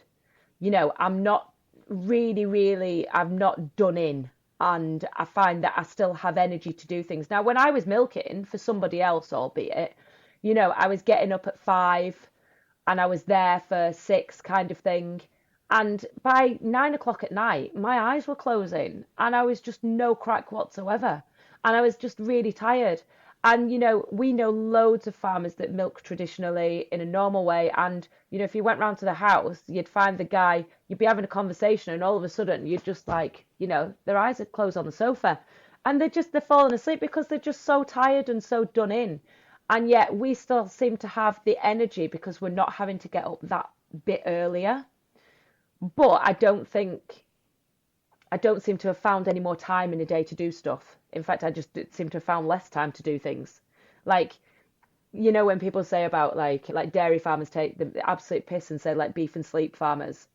I'm not I'm not done in. And I find that I still have energy to do things. Now, when I was milking for somebody else, albeit, I was getting up at 5 and I was there for 6 kind of thing. And by 9 o'clock at night, my eyes were closing and I was just no crack whatsoever. And I was just really tired. And, we know loads of farmers that milk traditionally in a normal way. And, if you went round to the house, you'd find the guy, you'd be having a conversation and all of a sudden you'd just like, their eyes are closed on the sofa. And they're falling asleep because they're just so tired and so done in. And yet we still seem to have the energy because we're not having to get up that bit earlier. But I don't seem to have found any more time in a day to do stuff. In fact, I just seem to have found less time to do things. Like, when people say about like dairy farmers take the absolute piss and say like beef and sleep farmers,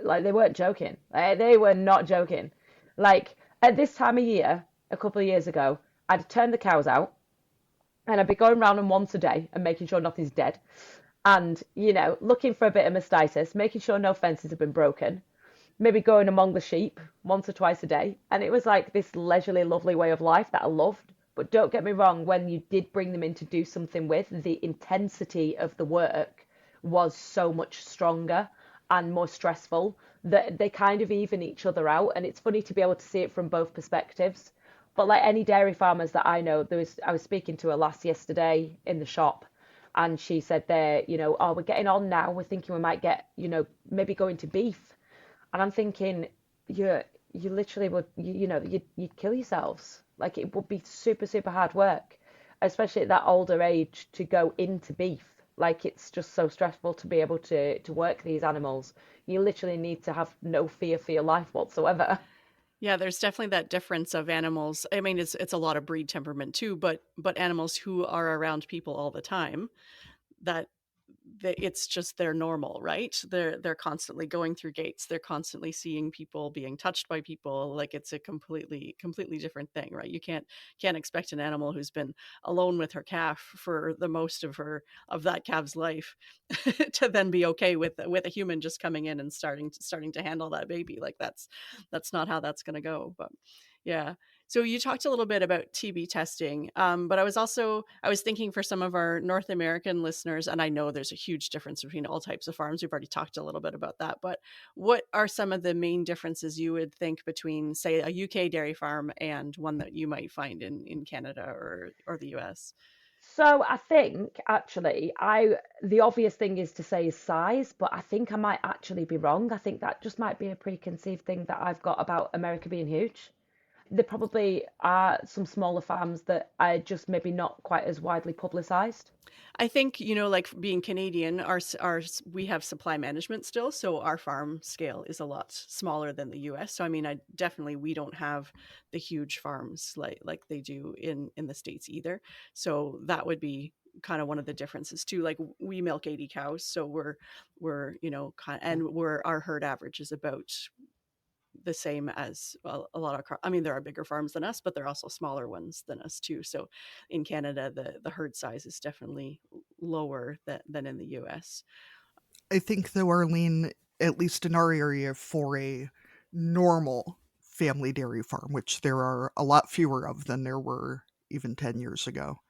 like they weren't joking. They were not joking. Like at this time of year, a couple of years ago, I'd turn the cows out and I'd be going around them once a day and making sure nothing's dead. And, looking for a bit of mastitis, making sure no fences have been broken, maybe going among the sheep once or twice a day. And it was like this leisurely, lovely way of life that I loved. But don't get me wrong, when you did bring them in to do something with, the intensity of the work was so much stronger and more stressful that they kind of even each other out. And it's funny to be able to see it from both perspectives. But like any dairy farmers that I know, I was speaking to a lass yesterday in the shop. And she said there, oh, we're getting on now. We're thinking we might get, maybe go into beef. And I'm thinking, you literally would, you'd kill yourselves. Like it would be super, super hard work, especially at that older age to go into beef. Like it's just so stressful to be able to work these animals. You literally need to have no fear for your life whatsoever. Yeah, there's definitely that difference of animals. I mean, it's a lot of breed temperament too, but animals who are around people all the time, that it's just their normal, right? They're constantly going through gates. They're constantly seeing people, being touched by people. Like it's a completely different thing, right? You can't expect an animal who's been alone with her calf for the most of that calf's life to then be okay with a human just coming in and starting to handle that baby. Like that's not how that's going to go. But yeah. So you talked a little bit about TB testing, but I was thinking for some of our North American listeners, and I know there's a huge difference between all types of farms. We've already talked a little bit about that, but what are some of the main differences you would think between, say, a UK dairy farm and one that you might find in Canada or the US? So I think actually, the obvious thing is to say is size, but I think I might actually be wrong. I think that just might be a preconceived thing that I've got about America being huge. There probably are some smaller farms that are just maybe not quite as widely publicized. I think, like being Canadian, we have supply management still, so our farm scale is a lot smaller than the US. So I mean, we don't have the huge farms like they do in the States either. So that would be kind of one of the differences too. Like we milk 80 cows, so and our herd average is about the same as a lot of I mean, there are bigger farms than us, but there are also smaller ones than us too. So in Canada, the herd size is definitely lower than in the US. I think though, Arlene, at least in our area, for a normal family dairy farm, which there are a lot fewer of than there were even 10 years ago,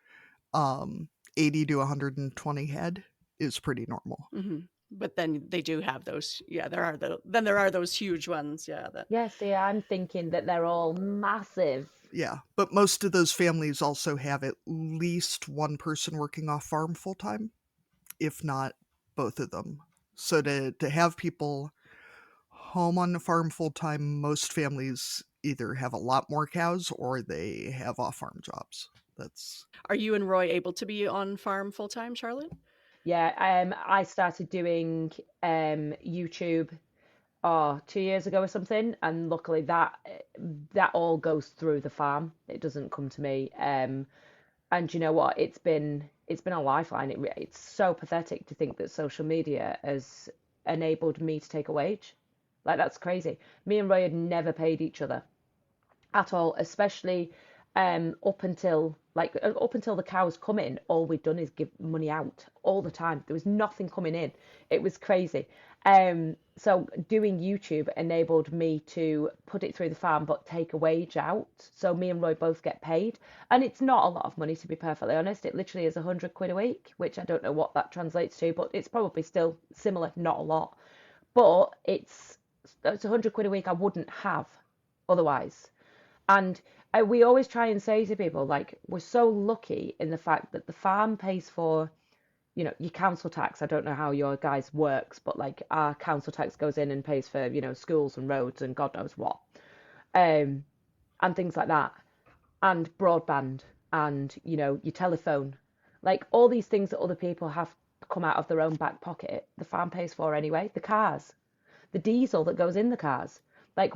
80 to 120 head is pretty normal. Mm-hmm. But then they do have those. Yeah, there are those huge ones. Yeah. Yeah, see, I'm thinking that they're all massive. Yeah, but most of those families also have at least one person working off farm full time, if not both of them. So to have people home on the farm full time, most families either have a lot more cows or they have off farm jobs. That's Are you and Roy able to be on farm full time, Charlotte? Yeah, I started doing YouTube 2 years ago or something, and luckily that all goes through the farm. It doesn't come to me. And you know what? It's been a lifeline. It's so pathetic to think that social media has enabled me to take a wage. Like that's crazy. Me and Roy had never paid each other at all, especially up until the cows come in. All we'd done is give money out all the time. There was nothing coming in. It was crazy. So doing YouTube enabled me to put it through the farm but take a wage out, so me and Roy both get paid. And it's not a lot of money, to be perfectly honest. It literally is 100 quid a week, which I don't know what that translates to, but it's probably still similar, not a lot. But it's 100 quid a week I wouldn't have otherwise. And we always try and say to people, like, we're so lucky in the fact that the farm pays for, your council tax. I don't know how your guys works, but like our council tax goes in and pays for, schools and roads and God knows what, and things like that, and broadband and, your telephone, like all these things that other people have to come out of their own back pocket, the farm pays for anyway. The cars, the diesel that goes in the cars, like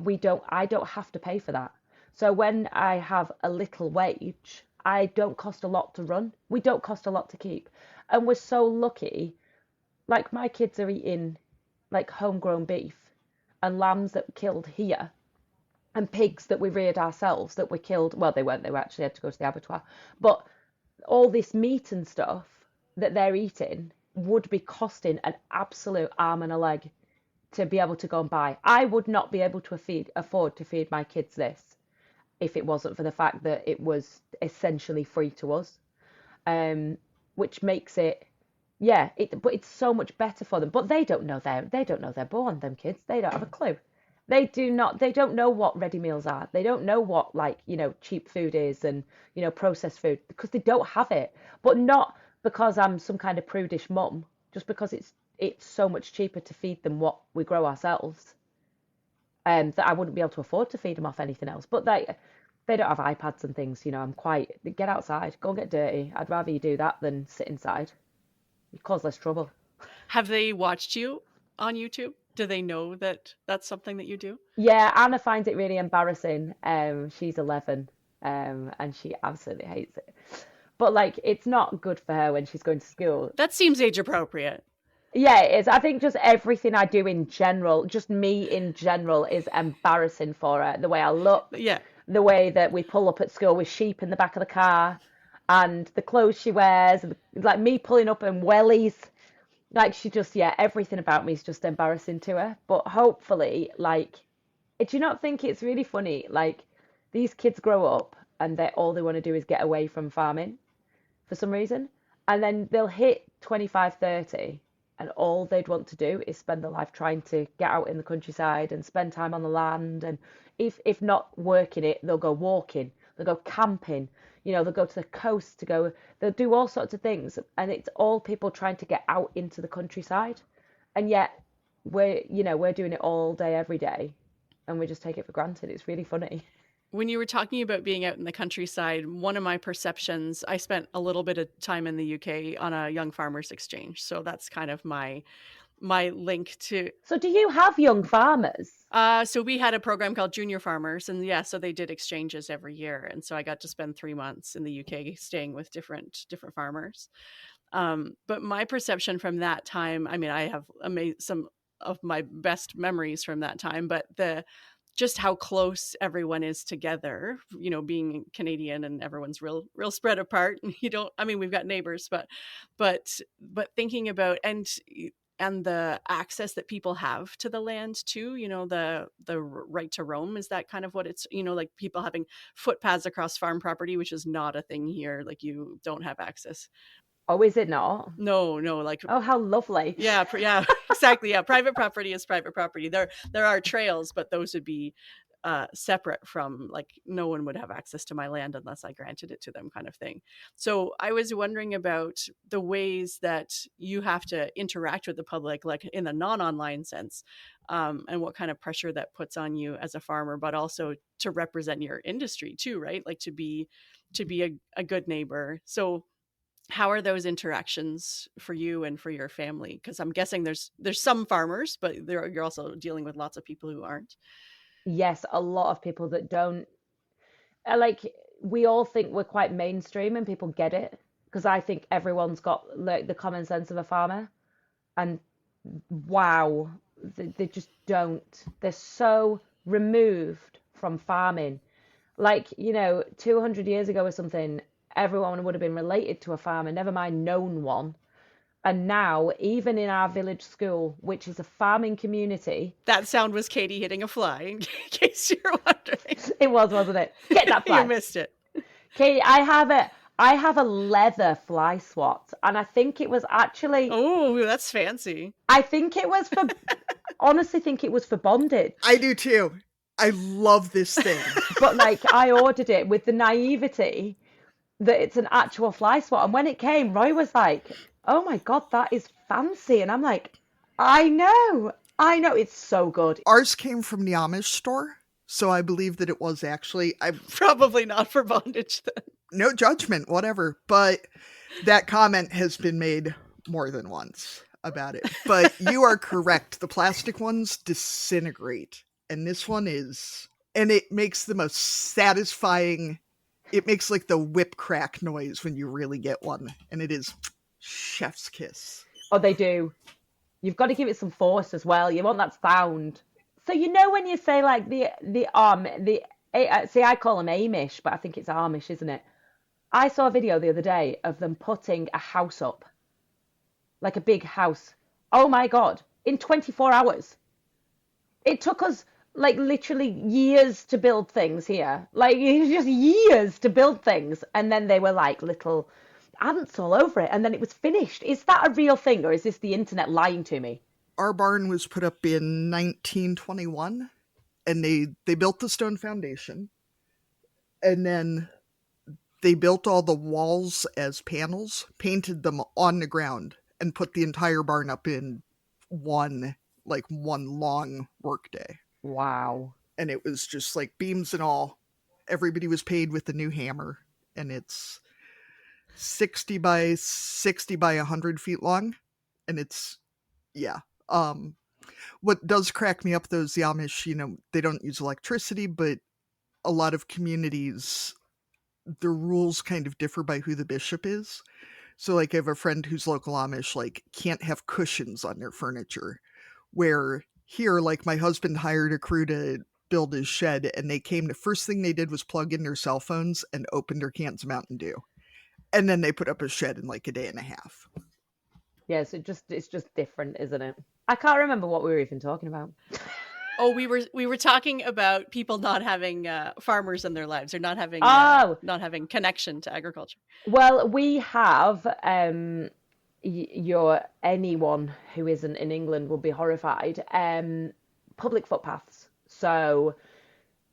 I don't have to pay for that. So when I have a little wage, I don't cost a lot to run. We don't cost a lot to keep. And we're so lucky. Like my kids are eating like homegrown beef and lambs that were killed here and pigs that we reared ourselves that were killed. Well, they weren't. They were actually had to go to the abattoir. But all this meat and stuff that they're eating would be costing an absolute arm and a leg to be able to go and buy. I would not be able to afford to feed my kids this if it wasn't for the fact that it was essentially free to us, which makes it, yeah. But it's so much better for them. But they don't know they're born. Them kids, they don't have a clue. They do not. They don't know what ready meals are. They don't know what cheap food is and processed food, because they don't have it. But not because I'm some kind of prudish mum. Just because it's so much cheaper to feed them what we grow ourselves. That I wouldn't be able to afford to feed them off anything else. But they don't have iPads and things. Get outside, go and get dirty. I'd rather you do that than sit inside. You cause less trouble. Have they watched you on YouTube? Do they know that that's something that you do? Yeah, Anna finds it really embarrassing. She's 11, and she absolutely hates it. But it's not good for her when she's going to school. That seems age appropriate. Yeah, it is. I think just everything I do in general, just me in general, is embarrassing for her. The way I look, yeah, the way that we pull up at school with sheep in the back of the car, and the clothes she wears, like me pulling up in wellies. She just, yeah, everything about me is just embarrassing to her. But hopefully, do you not think it's really funny? These kids grow up and all they want to do is get away from farming for some reason. And then they'll hit 25, 30. And all they'd want to do is spend their life trying to get out in the countryside and spend time on the land. And if not working it, they'll go walking, they'll go camping, they'll go to the coast they'll do all sorts of things. And it's all people trying to get out into the countryside. And yet we're doing it all day, every day. And we just take it for granted. It's really funny. When you were talking about being out in the countryside, one of my perceptions, I spent a little bit of time in the UK on a young farmers exchange. So that's kind of my link to. So do you have young farmers? So we had a program called Junior Farmers, and so they did exchanges every year. And so I got to spend 3 months in the UK staying with different farmers. But my perception from that time, I mean, I have some of my best memories from that time, but just how close everyone is together, being Canadian and everyone's real spread apart. And we've got neighbors, but thinking about, and the access that people have to the land too, the right to roam, is that kind of what it's, like people having footpaths across farm property, which is not a thing here. Like you don't have access. Oh, is it not? No, like, oh, how lovely. Yeah, exactly. Yeah, private property is private property. There are trails, but those would be separate from, like, no one would have access to my land unless I granted it to them, kind of thing. So I was wondering about the ways that you have to interact with the public, like in the non-online sense, and what kind of pressure that puts on you as a farmer, but also to represent your industry too, right? Like to be a good neighbor. So how are those interactions for you and for your family? Because I'm guessing there's some farmers, but you're also dealing with lots of people who aren't. Yes, a lot of people that don't. Like, we all think we're quite mainstream and people get it, because I think everyone's got like the common sense of a farmer, and wow, they just don't. They're so removed from farming. Like, 200 years ago or something, everyone would have been related to a farmer, never mind known one. And now, even in our village school, which is a farming community. That sound was Katie hitting a fly, in case you're wondering. It was, wasn't it? Get that fly. You missed it. Katie, I have a leather fly swat, and I think it was actually. Oh, that's fancy. I think it was for. Honestly, think it was for bondage. I do too. I love this thing. But like, I ordered it with the naivety that it's an actual fly swat, and when it came, Roy was like, "Oh my God, that is fancy," and I'm like, "I know, it's so good." Ours came from the Amish store, so I believe that it was actually. Probably not for bondage then. No judgment, whatever. But that comment has been made more than once about it. But you are correct. The plastic ones disintegrate. And this one is, and it makes the most satisfying, it makes like the whip crack noise when you really get one. And it is chef's kiss. Oh, they do. You've got to give it some force as well. You want that sound. So when you say like see, I call them Amish, but I think it's Amish, isn't it? I saw a video the other day of them putting a house up. Like a big house. Oh my God. In 24 hours. It took us like literally years to build things here. Like just years to build things. And then they were like little ants all over it. And then it was finished. Is that a real thing, or is this the internet lying to me? Our barn was put up in 1921, and they built the stone foundation, and then they built all the walls as panels, painted them on the ground, and put the entire barn up in one long work day. Wow. And it was just like beams and all. Everybody was paid with the new hammer, and it's 60 by 60 by 100 feet long, and it's, yeah. What does crack me up though is the Amish, they don't use electricity, but a lot of communities, the rules kind of differ by who the bishop is. So like I have a friend who's local Amish, like can't have cushions on their furniture, where here, like my husband hired a crew to build his shed, and they came, the first thing they did was plug in their cell phones and open their cans of Mountain Dew. And then they put up a shed in like a day and a half. Yes, it's just different, isn't it? I can't remember what we were even talking about. Oh, we were talking about people not having farmers in their lives, or not having connection to agriculture. Well, we have anyone who isn't in England will be horrified. Public footpaths. So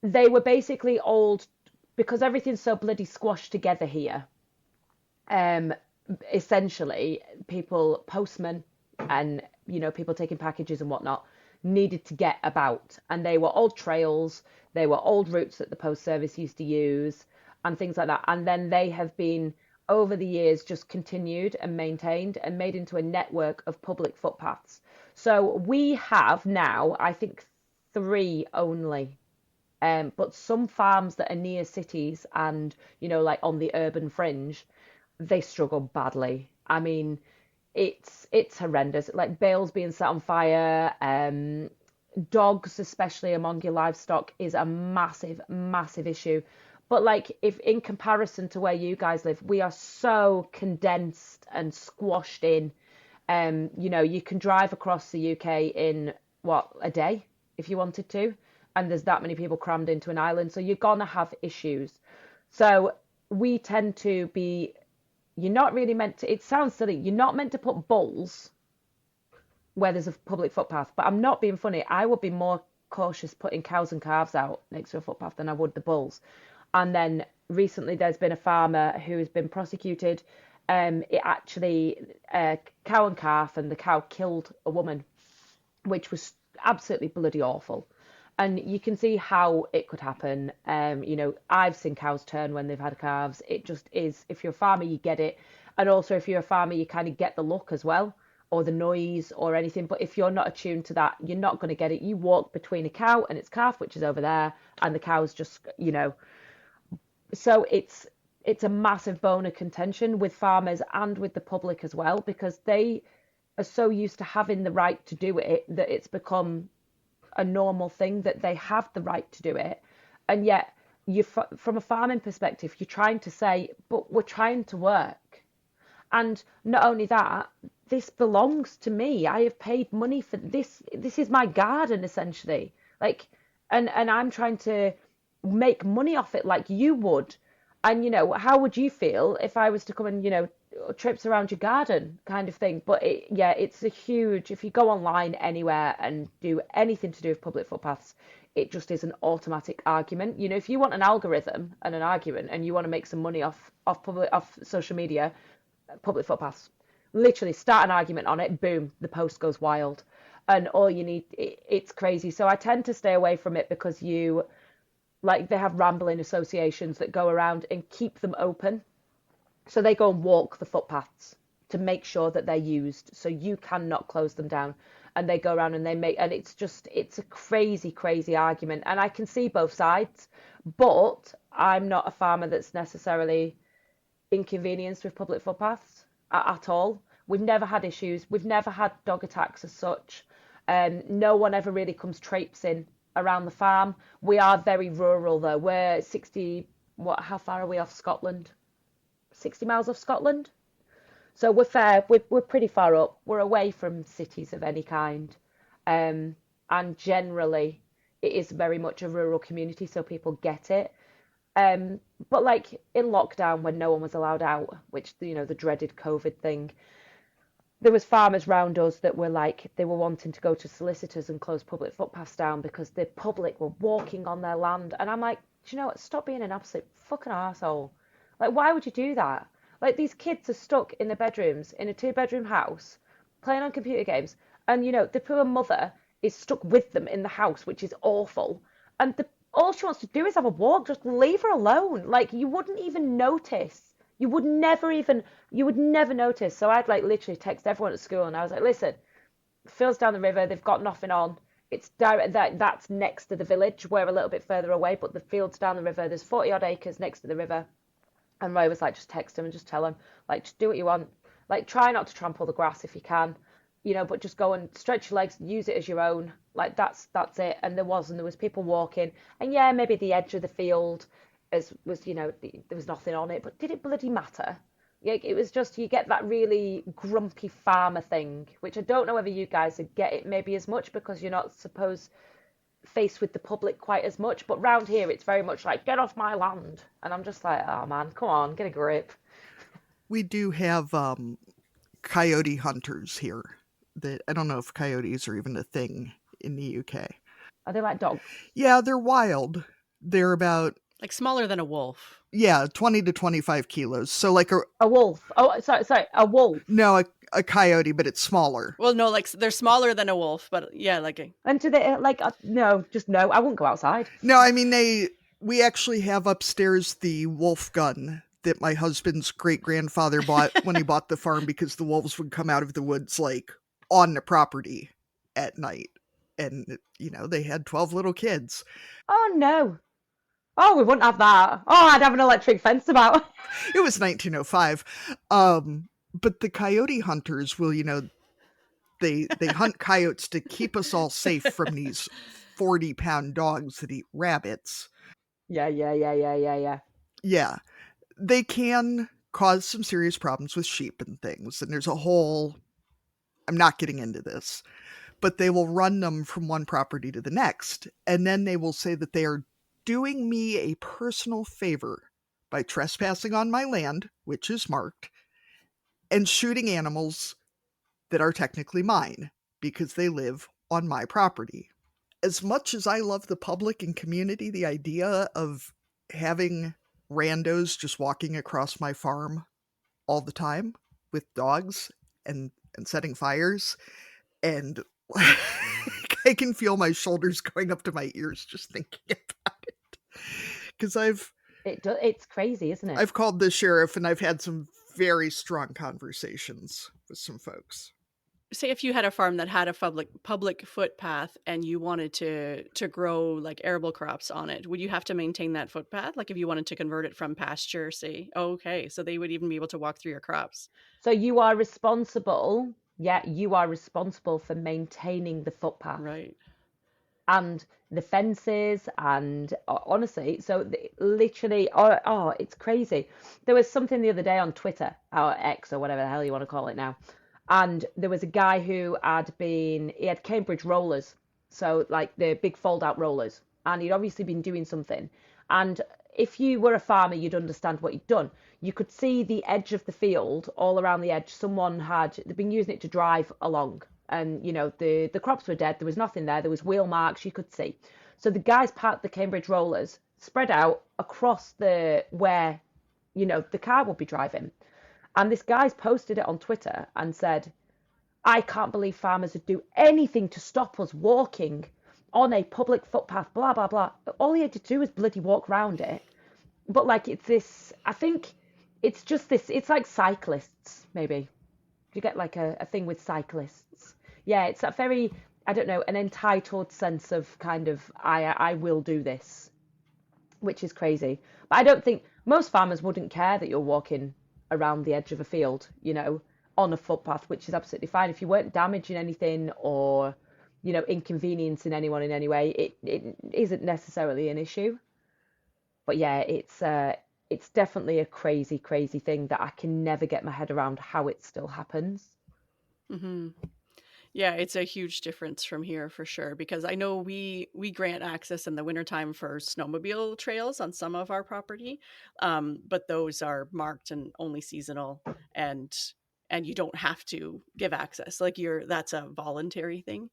they were basically old because everything's so bloody squashed together here, essentially people, postmen and, you know, people taking packages and whatnot, needed to get about. And they were old trails, they were old routes that the post service used to use and things like that. And then they have been, over the years, just continued and maintained and made into a network of public footpaths. So we have now, I think, 3 only. But some farms that are near cities and, you know, like on the urban fringe, they struggle badly. I mean, it's horrendous. Like bales being set on fire, dogs, especially among your livestock, is a massive, massive issue. But like, if in comparison to where you guys live, we are so condensed and squashed in. You know, you can drive across the UK in what, a day if you wanted to, and there's that many people crammed into an island, so you're gonna have issues. So we tend to be, you're not really meant to, it sounds silly, you're not meant to put bulls where there's a public footpath, but I'm not being funny. I would be more cautious putting cows and calves out next to a footpath than I would the bulls. And then recently there's been a farmer who has been prosecuted. It actually, cow and calf, and the cow killed a woman, which was absolutely bloody awful. And you can see how it could happen. You know, I've seen cows turn when they've had calves. It just is, if you're a farmer, you get it. And also, if you're a farmer, you kind of get the look as well, or the noise or anything. But if you're not attuned to that, you're not going to get it. You walk between a cow and its calf, which is over there, and the cow's just, you know. So it's a massive bone of contention with farmers and with the public as well, because they are so used to having the right to do it that it's become a normal thing that they have the right to do it. And yet, you, from a farming perspective, you're trying to say, but we're trying to work. And not only that, this belongs to me. I have paid money for this. This is my garden, essentially. Like, and I'm trying to make money off it like you would. And, you know, how would you feel if I was to come and, you know, trips around your garden kind of thing? But yeah, it's a huge, if you go online anywhere and do anything to do with public footpaths, it just is an automatic argument. You know, if you want an algorithm and an argument and you want to make some money off social media, public footpaths, literally start an argument on it, boom, the post goes wild. And all you need, it's crazy. So I tend to stay away from it, because like, they have rambling associations that go around and keep them open. So they go and walk the footpaths to make sure that they're used, so you cannot close them down. And they go around and they make, and it's a crazy, crazy argument. And I can see both sides, but I'm not a farmer that's necessarily inconvenienced with public footpaths at all. We've never had issues. We've never had dog attacks as such. No one ever really comes traipsing around the farm. We are very rural though. We're 60, how far are we off Scotland? 60 miles off Scotland. So we're pretty far up. We're away from cities of any kind. And generally it is very much a rural community, so people get it. But like in lockdown, when no one was allowed out, which, you know, the dreaded COVID thing, there was farmers round us that were like, they were wanting to go to solicitors and close public footpaths down because the public were walking on their land. And I'm like, do you know what? Stop being an absolute fucking arsehole. Like, why would you do that? Like, these kids are stuck in their bedrooms in a 2-bedroom house playing on computer games. And, you know, the poor mother is stuck with them in the house, which is awful. And all she wants to do is have a walk. Just leave her alone. Like, you wouldn't even notice. You would never notice. So I'd like literally text everyone at school and I was like, listen, Phil's down the river, they've got nothing on. It's direct, that's next to the village. We're a little bit further away, but the field's down the river. There's 40 odd acres next to the river. And Ray was like, just text him and just tell him, like, just do what you want. Like, try not to trample the grass if you can, you know, but just go and stretch your legs, use it as your own. Like, that's it. And there was people walking. And yeah, maybe the edge of the field was, you know, there was nothing on it, but did it bloody matter? Yeah, it was just, you get that really grumpy farmer thing, which I don't know whether you guys get it maybe as much because you're not faced with the public quite as much, but round here it's very much like, get off my land. And I'm just like, oh man, come on, get a grip. We do have coyote hunters here. That I don't know if coyotes are even a thing in the UK. Are they like dogs? Yeah, they're wild. They're about, Like smaller than a wolf. Yeah, 20 to 25 kilos. So like A wolf. Oh, sorry, a wolf. a coyote, but it's smaller. Well, no, like they're smaller than a wolf, but yeah, like a... And do they like no, just no. I wouldn't go outside. No, I mean we actually have upstairs the wolf gun that my husband's great-grandfather bought when he bought the farm, because the wolves would come out of the woods like on the property at night. And they had 12 little kids. Oh no. Oh, we wouldn't have that. Oh, I'd have an electric fence about. It was 1905. But the coyote hunters will, they hunt coyotes to keep us all safe from these 40-pound dogs that eat rabbits. Yeah. Yeah. They can cause some serious problems with sheep and things. And there's a whole... I'm not getting into this. But they will run them from one property to the next. And then they will say that they are doing me a personal favor by trespassing on my land, which is marked, and shooting animals that are technically mine because they live on my property. As much as I love the public and community, the idea of having randos just walking across my farm all the time with dogs and setting fires, and I can feel my shoulders going up to my ears just thinking about it. Because it's crazy, isn't it? I've called the sheriff and I've had some very strong conversations with some folks. Say if you had a farm that had a public footpath and you wanted to grow like arable crops on it, would you have to maintain that footpath? Like if you wanted to convert it from pasture, say, okay, so they would even be able to walk through your crops. So you are responsible. Yeah, you are responsible for maintaining the footpath. Right. And the fences, and honestly, so literally, it's crazy. There was something the other day on Twitter, or X, or whatever the hell you want to call it now, and there was a guy who he had Cambridge rollers, so like the big fold-out rollers, and he'd obviously been doing something. And if you were a farmer, you'd understand what he'd done. You could see the edge of the field, all around the edge. They'd been using it to drive along. And, the crops were dead. There was nothing there. There was wheel marks you could see. So the guys parked the Cambridge rollers spread out across where, the car would be driving. And this guy's posted it on Twitter and said, I can't believe farmers would do anything to stop us walking on a public footpath, blah, blah, blah. All he had to do was bloody walk round it. But like, it's this, I think it's just this, it's like cyclists, maybe. You get like a thing with cyclists. Yeah, it's that very, I don't know, an entitled sense of kind of, I will do this, which is crazy. But I don't think, most farmers wouldn't care that you're walking around the edge of a field, on a footpath, which is absolutely fine. If you weren't damaging anything or, inconveniencing anyone in any way, it isn't necessarily an issue. But yeah, it's definitely a crazy, crazy thing that I can never get my head around how it still happens. Mm-hmm. Yeah, it's a huge difference from here for sure, because I know we grant access in the wintertime for snowmobile trails on some of our property, but those are marked and only seasonal, and you don't have to give access. Like that's a voluntary thing,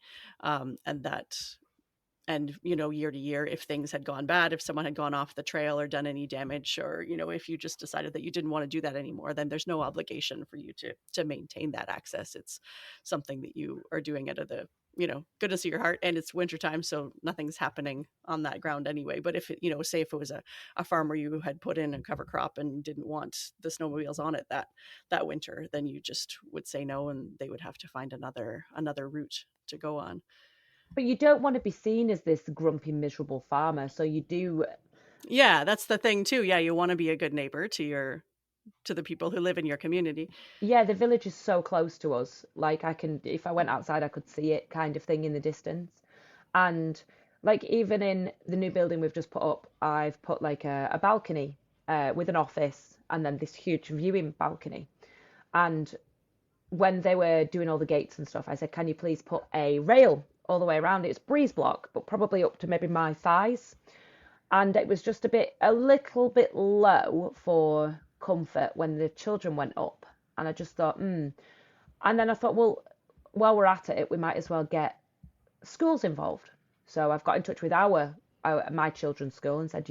and year to year, if things had gone bad, if someone had gone off the trail or done any damage, or if you just decided that you didn't want to do that anymore, then there's no obligation for you to maintain that access. It's something that you are doing out of the goodness of your heart, and it's wintertime, so nothing's happening on that ground anyway. But if it, say if it was a farm where you had put in a cover crop and didn't want the snowmobiles on it that winter, then you just would say no, and they would have to find another route to go on. But you don't want to be seen as this grumpy, miserable farmer. So you do. Yeah, that's the thing too. Yeah, you want to be a good neighbor to the people who live in your community. Yeah, the village is so close to us. Like if I went outside, I could see it kind of thing in the distance. And like even in the new building we've just put up, I've put like a balcony with an office and then this huge viewing balcony. And when they were doing all the gates and stuff, I said, can you please put a rail all the way around it? It's breeze block, but probably up to maybe my thighs. And it was just a little bit low for comfort when the children went up. And I just thought, And then I thought, well, while we're at it, we might as well get schools involved. So I've got in touch with our my children's school and said,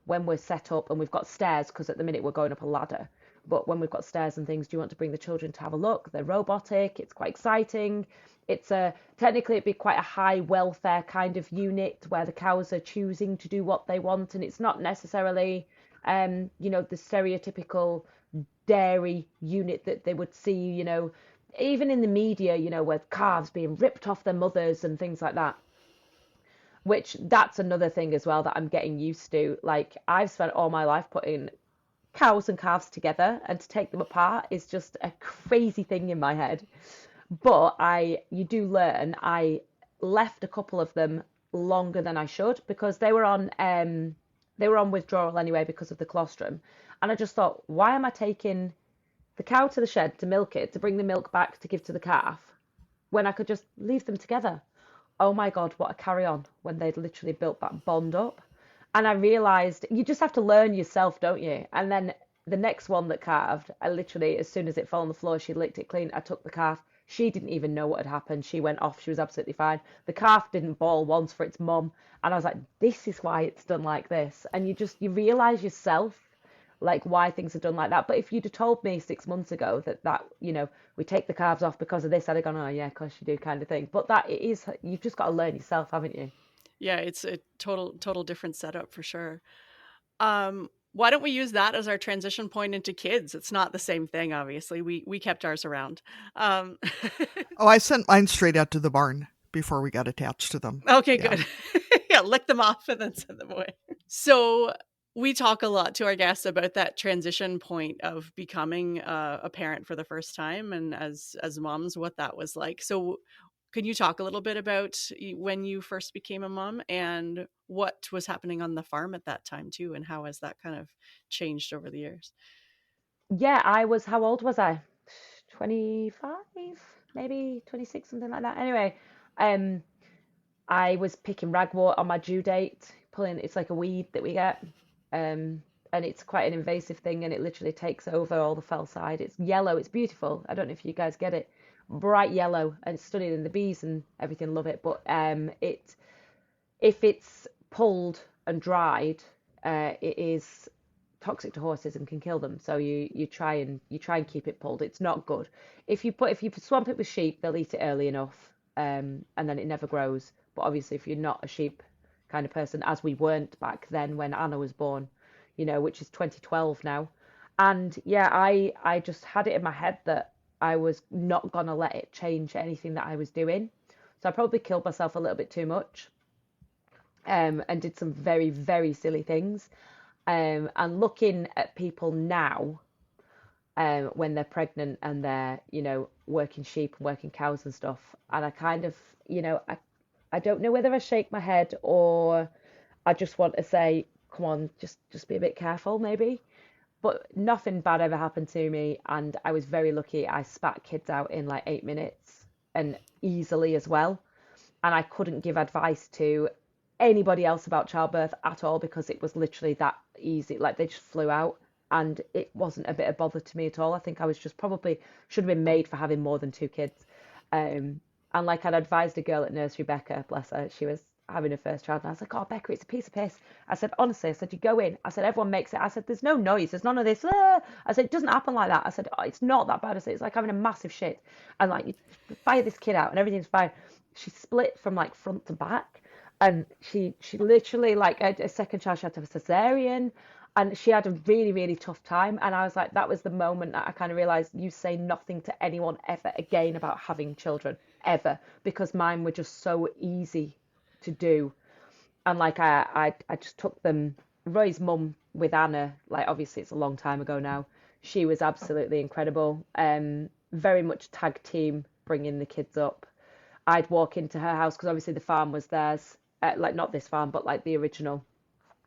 when we're set up and we've got stairs, because at the minute we're going up a ladder, but when we've got stairs and things, do you want to bring the children to have a look? They're robotic. It's quite exciting. Technically it'd be quite a high welfare kind of unit where the cows are choosing to do what they want, and it's not necessarily, the stereotypical dairy unit that they would see, even in the media, where calves being ripped off their mothers and things like that. Which that's another thing as well that I'm getting used to. Like, I've spent all my life putting cows and calves together, and to take them apart is just a crazy thing in my head. But you do learn. I left a couple of them longer than I should because they were on withdrawal anyway because of the colostrum. And I just thought, why am I taking the cow to the shed to milk it, to bring the milk back to give to the calf, when I could just leave them together? Oh my God, what a carry on when they'd literally built that bond up. And I realised you just have to learn yourself, don't you? And then the next one that calved, I literally, as soon as it fell on the floor, she licked it clean. I took the calf. She didn't even know what had happened. She went off. She was absolutely fine. The calf didn't bawl once for its mum. And I was like, this is why it's done like this. And you realise yourself, like, why things are done like that. But if you'd have told me 6 months ago that we take the calves off because of this, I'd have gone, oh yeah, of course you do, kind of thing. But you've just got to learn yourself, haven't you? Yeah, it's a total different setup for sure. Why don't we use that as our transition point into kids? It's not the same thing, obviously. We kept ours around. Oh, I sent mine straight out to the barn before we got attached to them. Okay, Yeah. good. Yeah, lick them off and then send them away. So we talk a lot to our guests about that transition point of becoming a parent for the first time, and as moms, what that was like. So can you talk a little bit about when you first became a mom and what was happening on the farm at that time too, and how has that kind of changed over the years? Yeah, how old was I? 25, maybe 26, something like that. Anyway, I was picking ragwort on my due date, it's like a weed that we get. And it's quite an invasive thing, and it literally takes over all the fell side. It's yellow, it's beautiful. I don't know if you guys get it. Bright yellow, and it's stunning, and the bees and everything love it. But if it's pulled and dried, it is toxic to horses and can kill them. So you try and keep it pulled. It's not good. If you swamp it with sheep, they'll eat it early enough, and then it never grows. But obviously, if you're not a sheep kind of person, as we weren't back then when Anna was born, which is 2012 now. And yeah, I just had it in my head that I was not gonna let it change anything that I was doing. So I probably killed myself a little bit too much, and did some very, very silly things. And looking at people now, when they're pregnant and they're, working sheep and working cows and stuff, and I kind of, I don't know whether I shake my head or I just want to say, come on, just be a bit careful, maybe. But nothing bad ever happened to me, and I was very lucky. I spat kids out in like 8 minutes, and easily as well. And I couldn't give advice to anybody else about childbirth at all because it was literally that easy. Like, they just flew out, and it wasn't a bit of bother to me at all. I think I was just probably should have been made for having more than 2 kids. And like, I'd advised a girl at nursery, Becca, bless her, she was having her first child, and I was like, oh, Becca, it's a piece of piss. I said, honestly, I said, you go in. I said, everyone makes it. I said, there's no noise. There's none of this. Ah. I said, it doesn't happen like that. I said, oh, it's not that bad. I said, it's like having a massive shit. And like, you fire this kid out and everything's fine. She split from like front to back. And she literally, like, a second child, she had to have a cesarean. And she had a really, really tough time. And I was like, that was the moment that I kind of realised, you say nothing to anyone ever again about having children, ever. Because mine were just so easy to do. And like, I just took them. Roy's mum with Anna, like, obviously it's a long time ago now, she was absolutely incredible. Very much tag team bringing the kids up. I'd walk into her house because obviously the farm was theirs, like, not this farm, but like the original,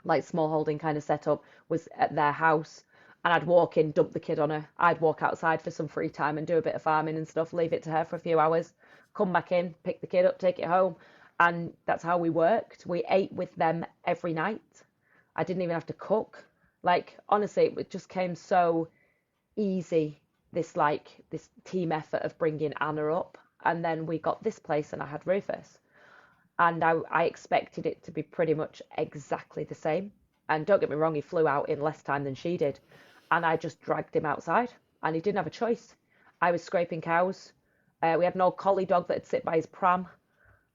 like, small holding kind of setup was at their house. And I'd walk in, dump the kid on her. I'd walk outside for some free time and do a bit of farming and stuff, leave it to her for a few hours, come back in, pick the kid up, take it home. And that's how we worked. We ate with them every night. I didn't even have to cook. Like, honestly, it just came so easy, this team effort of bringing Anna up. And then we got this place and I had Rufus. and I expected it to be pretty much exactly the same. And don't get me wrong, he flew out in less time than she did, and I just dragged him outside, and he didn't have a choice. I was scraping cows. We had an old collie dog that'd sit by his pram.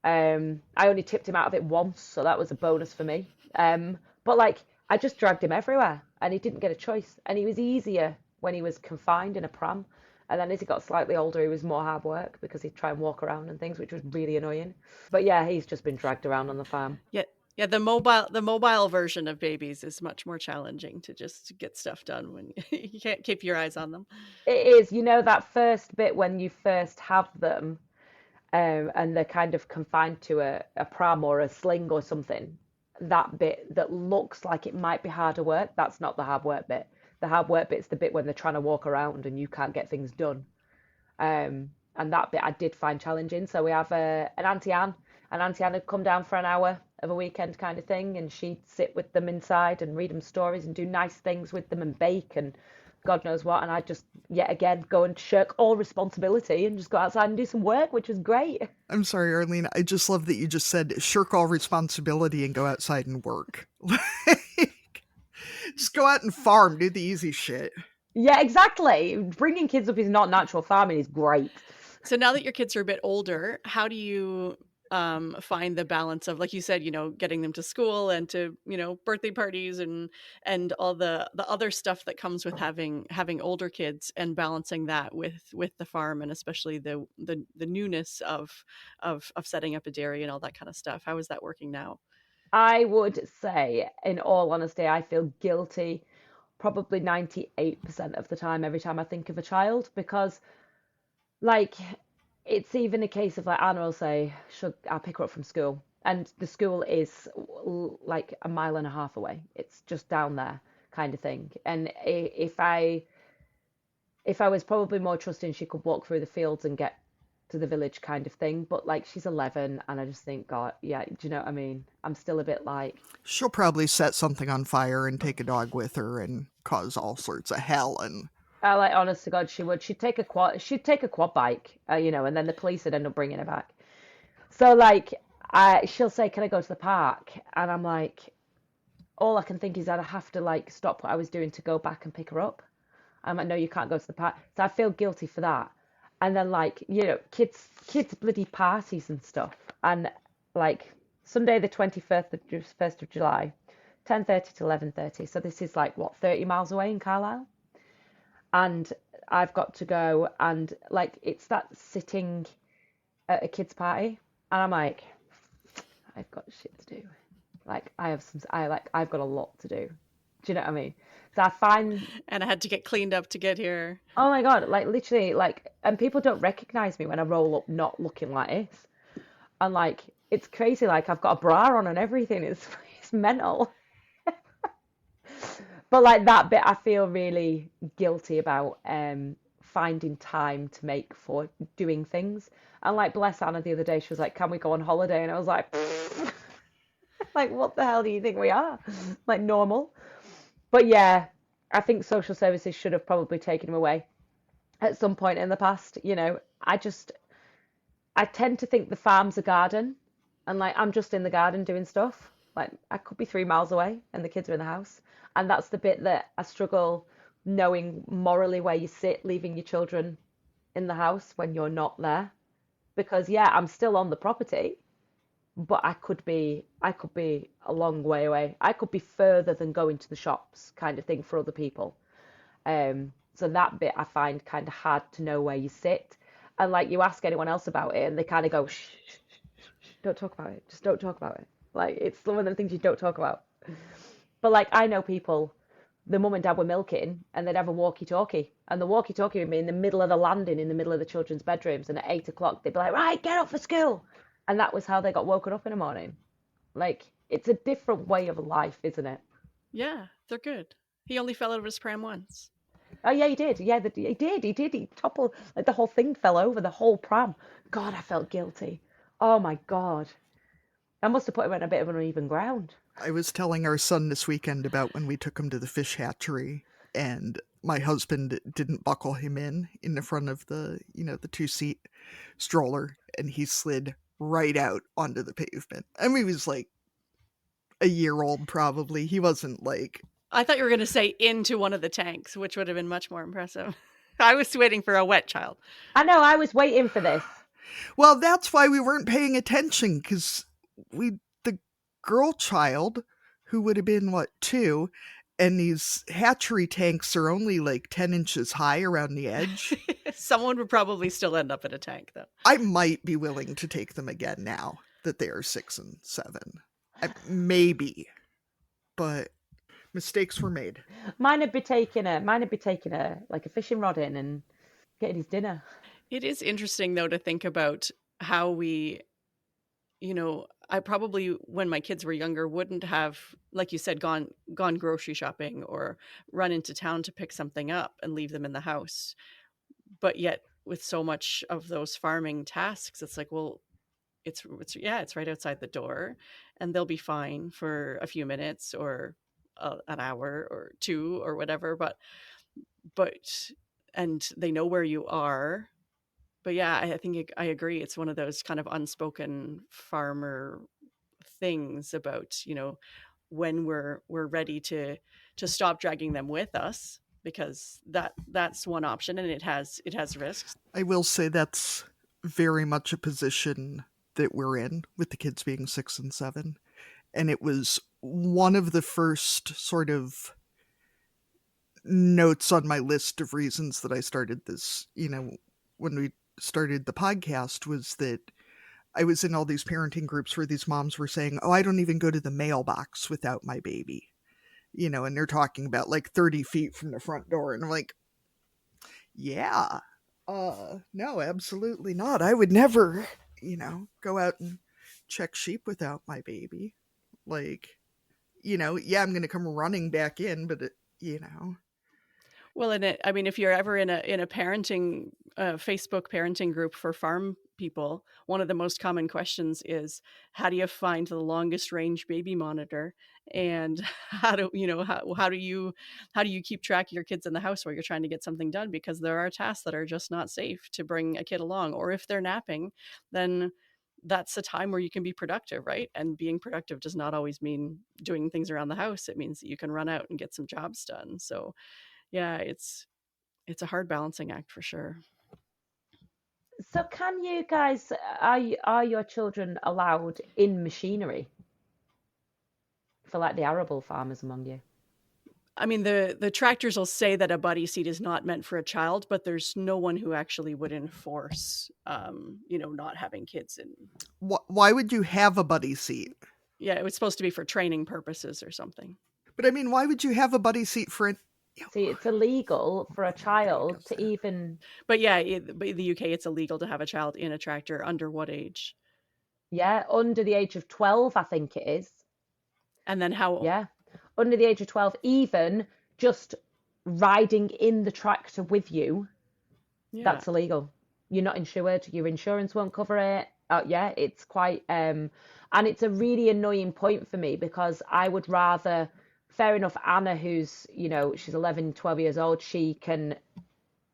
I only tipped him out of it once, so that was a bonus for me. But like, I just dragged him everywhere, and he didn't get a choice. And he was easier when he was confined in a pram. And then as he got slightly older, he was more hard work because he'd try and walk around and things, which was really annoying. But yeah, he's just been dragged around on the farm. Yeah, the mobile version of babies is much more challenging to just get stuff done when you can't keep your eyes on them. It is, you know, that first bit when you first have them, and they're kind of confined to a pram or a sling or something, that bit that looks like it might be harder work, that's not the hard work bit. The hard work bit's the bit when they're trying to walk around and you can't get things done. And that bit I did find challenging. So we have an Auntie Anne, and Auntie Anne would come down for an hour of a weekend kind of thing, and she'd sit with them inside and read them stories and do nice things with them and bake and God knows what. And I'd just, yet again, go and shirk all responsibility and just go outside and do some work, which was great. I'm sorry, Arlene. I just love that you just said shirk all responsibility and go outside and work. Just go out and farm, do the easy shit. Yeah, exactly. Bringing kids up is not natural farming is great. So now that your kids are a bit older, how do you find the balance of, like you said, getting them to school and to, birthday parties and all the other stuff that comes with having older kids, and balancing that with the farm, and especially the newness of setting up a dairy and all that kind of stuff? How is that working now? I would say, in all honesty, I feel guilty probably 98% of the time every time I think of a child, because like it's even a case of like Anna will say, should I pick her up from school? And the school is like a mile and a half away. It's just down there kind of thing. And if I was probably more trusting, she could walk through the fields and get to the village kind of thing. But like she's 11, and I just think, God, yeah, do you know what I mean? I'm still a bit like, She'll probably set something on fire and take a dog with her and cause all sorts of hell. And I like, honest to God, she would. She'd take a quad bike, and then the police would end up bringing her back. So like, she'll say, "Can I go to the park?" And I'm like, all I can think is that I have to like stop what I was doing to go back and pick her up. I'm like, no, you can't go to the park. So I feel guilty for that. And then like, kids bloody parties and stuff. And like Sunday the 1st of July, 10:30 to 11:30. So this is like what, 30 miles away in Carlisle. And I've got to go, and like it's that sitting at a kid's party, and I'm like, I've got shit to do. Like I've got a lot to do. Do you know what I mean? So I find, And I had to get cleaned up to get here. oh my God, like literally, like, and people don't recognize me when I roll up not looking like this. And like, it's crazy. Like I've got a bra on and everything. It's mental. But like that bit, I feel really guilty about finding time to make for doing things. And like, bless Anna the other day, she was like, "Can we go on holiday?" And I was like, like, what the hell do you think we are? Like normal. But yeah, I think social services should have probably taken him away at some point in the past. I tend to think the farm's a garden, and like I'm just in the garden doing stuff. Like I could be 3 miles away and the kids are in the house. And that's the bit that I struggle knowing morally where you sit, leaving your children in the house when you're not there. Because yeah, I'm still on the property, but I could be a long way away. I could be further than going to the shops kind of thing for other people. So that bit I find kind of hard to know where you sit. And like you ask anyone else about it and they kind of go, shh, shh, shh, shh, don't talk about it. Just don't talk about it. Like it's one of the things you don't talk about. But like I know people, the mum and dad were milking and they'd have a walkie-talkie. And the walkie-talkie would be in the middle of the landing, in the middle of the children's bedrooms. And at 8 o'clock, they'd be like, right, get up for school. And that was how they got woken up in the morning. Like, it's a different way of life, isn't it? Yeah, they're good. He only fell out of his pram once. Oh, yeah, he did. Yeah, he did. He toppled, like the whole thing fell over, the whole pram. God, I felt guilty. Oh, my God. I must have put him on a bit of uneven ground. I was telling our son this weekend about when we took him to the fish hatchery, and my husband didn't buckle him in the front of the 2-seat stroller, and he slid right out onto the pavement. I mean, he was like a year old probably. He wasn't like... I thought you were going to say into one of the tanks, which would have been much more impressive. I was waiting for a wet child. I know, I was waiting for this. Well, that's why we weren't paying attention, because the girl child, who would have been, 2, and these hatchery tanks are only like 10 inches high around the edge. Someone would probably still end up in a tank, though. I might be willing to take them again now that they are 6 and 7. Maybe. But mistakes were made. Mine would be taking a like a fishing rod in and getting his dinner. It is interesting, though, to think about how we, I probably, when my kids were younger, wouldn't have, like you said, gone grocery shopping or run into town to pick something up and leave them in the house. But yet, with so much of those farming tasks, it's like, well, it's right outside the door, and they'll be fine for a few minutes or an hour or 2 or whatever. But and they know where you are. But yeah, I think I agree. It's one of those kind of unspoken farmer things about, when we're ready to stop dragging them with us, because that's one option, and it has risks. I will say that's very much a position that we're in, with the kids being 6 and 7. And it was one of the first sort of notes on my list of reasons that I started this, when we started the podcast, was that I was in all these parenting groups where these moms were saying, oh, I don't even go to the mailbox without my baby, and they're talking about like 30 feet from the front door. And I'm like, yeah, no, absolutely not. I would never, go out and check sheep without my baby. Like, yeah, I'm going to come running back in, but Well, if you're ever in a parenting Facebook parenting group for farm people, one of the most common questions is, how do you find the longest range baby monitor, and how do you keep track of your kids in the house while you're trying to get something done, because there are tasks that are just not safe to bring a kid along, or if they're napping, then that's a time where you can be productive, right? And being productive does not always mean doing things around the house. It means that you can run out and get some jobs done. So yeah, it's a hard balancing act for sure. So can you guys, are your children allowed in machinery for like the arable farmers among you? I mean, the tractors will say that a buddy seat is not meant for a child, but there's no one who actually would enforce, not having kids in. Why would you have a buddy seat? Yeah, it was supposed to be for training purposes or something. But I mean, why would you have a buddy seat for See, it's illegal for a child to even... But yeah, in the UK, it's illegal to have a child in a tractor. Under what age? Yeah, under the age of 12, I think it is. And then how... Yeah, under the age of 12, even just riding in the tractor with you, that's illegal. You're not insured. Your insurance won't cover it. Yeah, it's quite... and it's a really annoying point for me, because I would rather... Fair enough, Anna, who's, she's 11, 12 years old, she can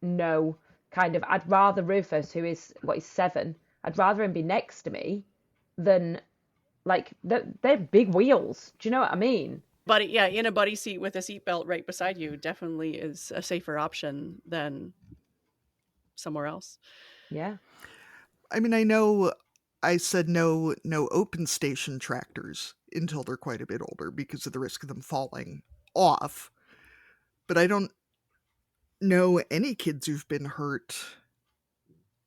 know kind of, I'd rather Rufus, who is, 7, I'd rather him be next to me than, like, they're big wheels. Do you know what I mean? But yeah, in a buddy seat with a seatbelt right beside you definitely is a safer option than somewhere else. Yeah. I mean, I know I said no open station tractors until they're quite a bit older because of the risk of them falling off. But I don't know any kids who've been hurt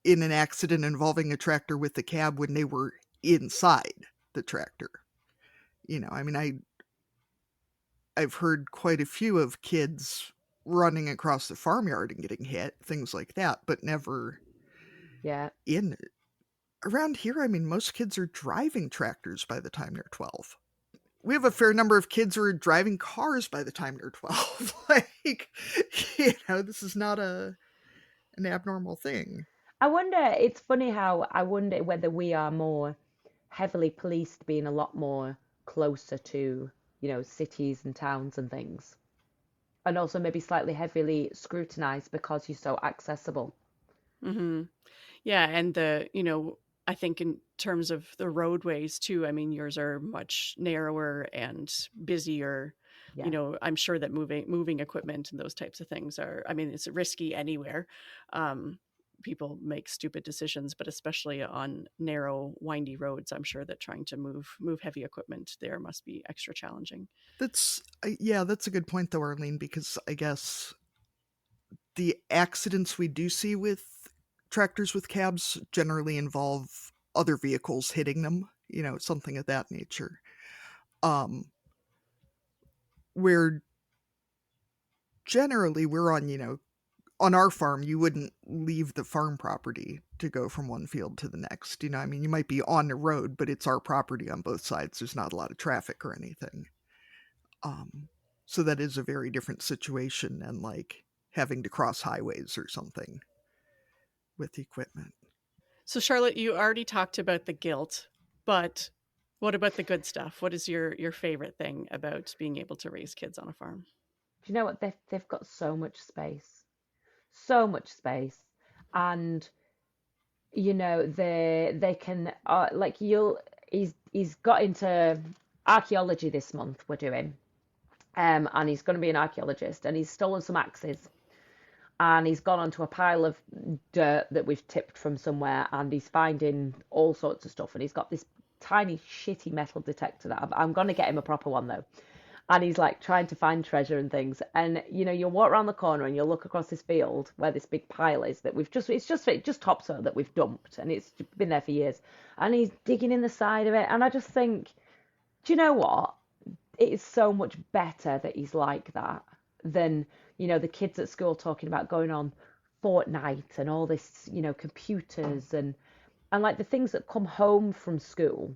in an accident involving a tractor with the cab when they were inside the tractor. I mean, I've heard quite a few of kids running across the farmyard and getting hit, things like that, but never in it. Around here, I mean, most kids are driving tractors by the time they're 12. We have a fair number of kids who are driving cars by the time they're 12. This is not an abnormal thing. I wonder, it's funny how I wonder whether we are more heavily policed, being a lot more closer to, cities and towns and things. And also maybe slightly heavily scrutinized because you're so accessible. Mm-hmm. Yeah, and I think in terms of the roadways too, I mean, yours are much narrower and busier. Yeah. You know, I'm sure that moving equipment and those types of things are, I mean, it's risky anywhere. People make stupid decisions, but especially on narrow, windy roads, I'm sure that trying to move heavy equipment there must be extra challenging. That's that's a good point though, Arlene, because I guess the accidents we do see with tractors with cabs generally involve other vehicles hitting them, something of that nature. Where generally we're on our farm, you wouldn't leave the farm property to go from one field to the next. I mean, you might be on the road, but it's our property on both sides. There's not a lot of traffic or anything. So that is a very different situation than like having to cross highways or something with the equipment. So Charlotte, you already talked about the guilt, but what about the good stuff? What is your favorite thing about being able to raise kids on a farm? Do you know what? They've got so much space, and they can like you'll he's got into archaeology this month. We're doing, and he's going to be an archaeologist, and he's stolen some axes, and he's gone onto a pile of dirt that we've tipped from somewhere, and he's finding all sorts of stuff, and he's got this tiny shitty metal detector that I'm going to get him a proper one though. And he's like trying to find treasure and things. And you'll walk around the corner and you'll look across this field where this big pile is that it's just topsoil that we've dumped, and it's been there for years. And he's digging in the side of it, and I just think, do you know what? It is so much better that he's like that than the kids at school talking about going on Fortnite and all this, computers and like the things that come home from school,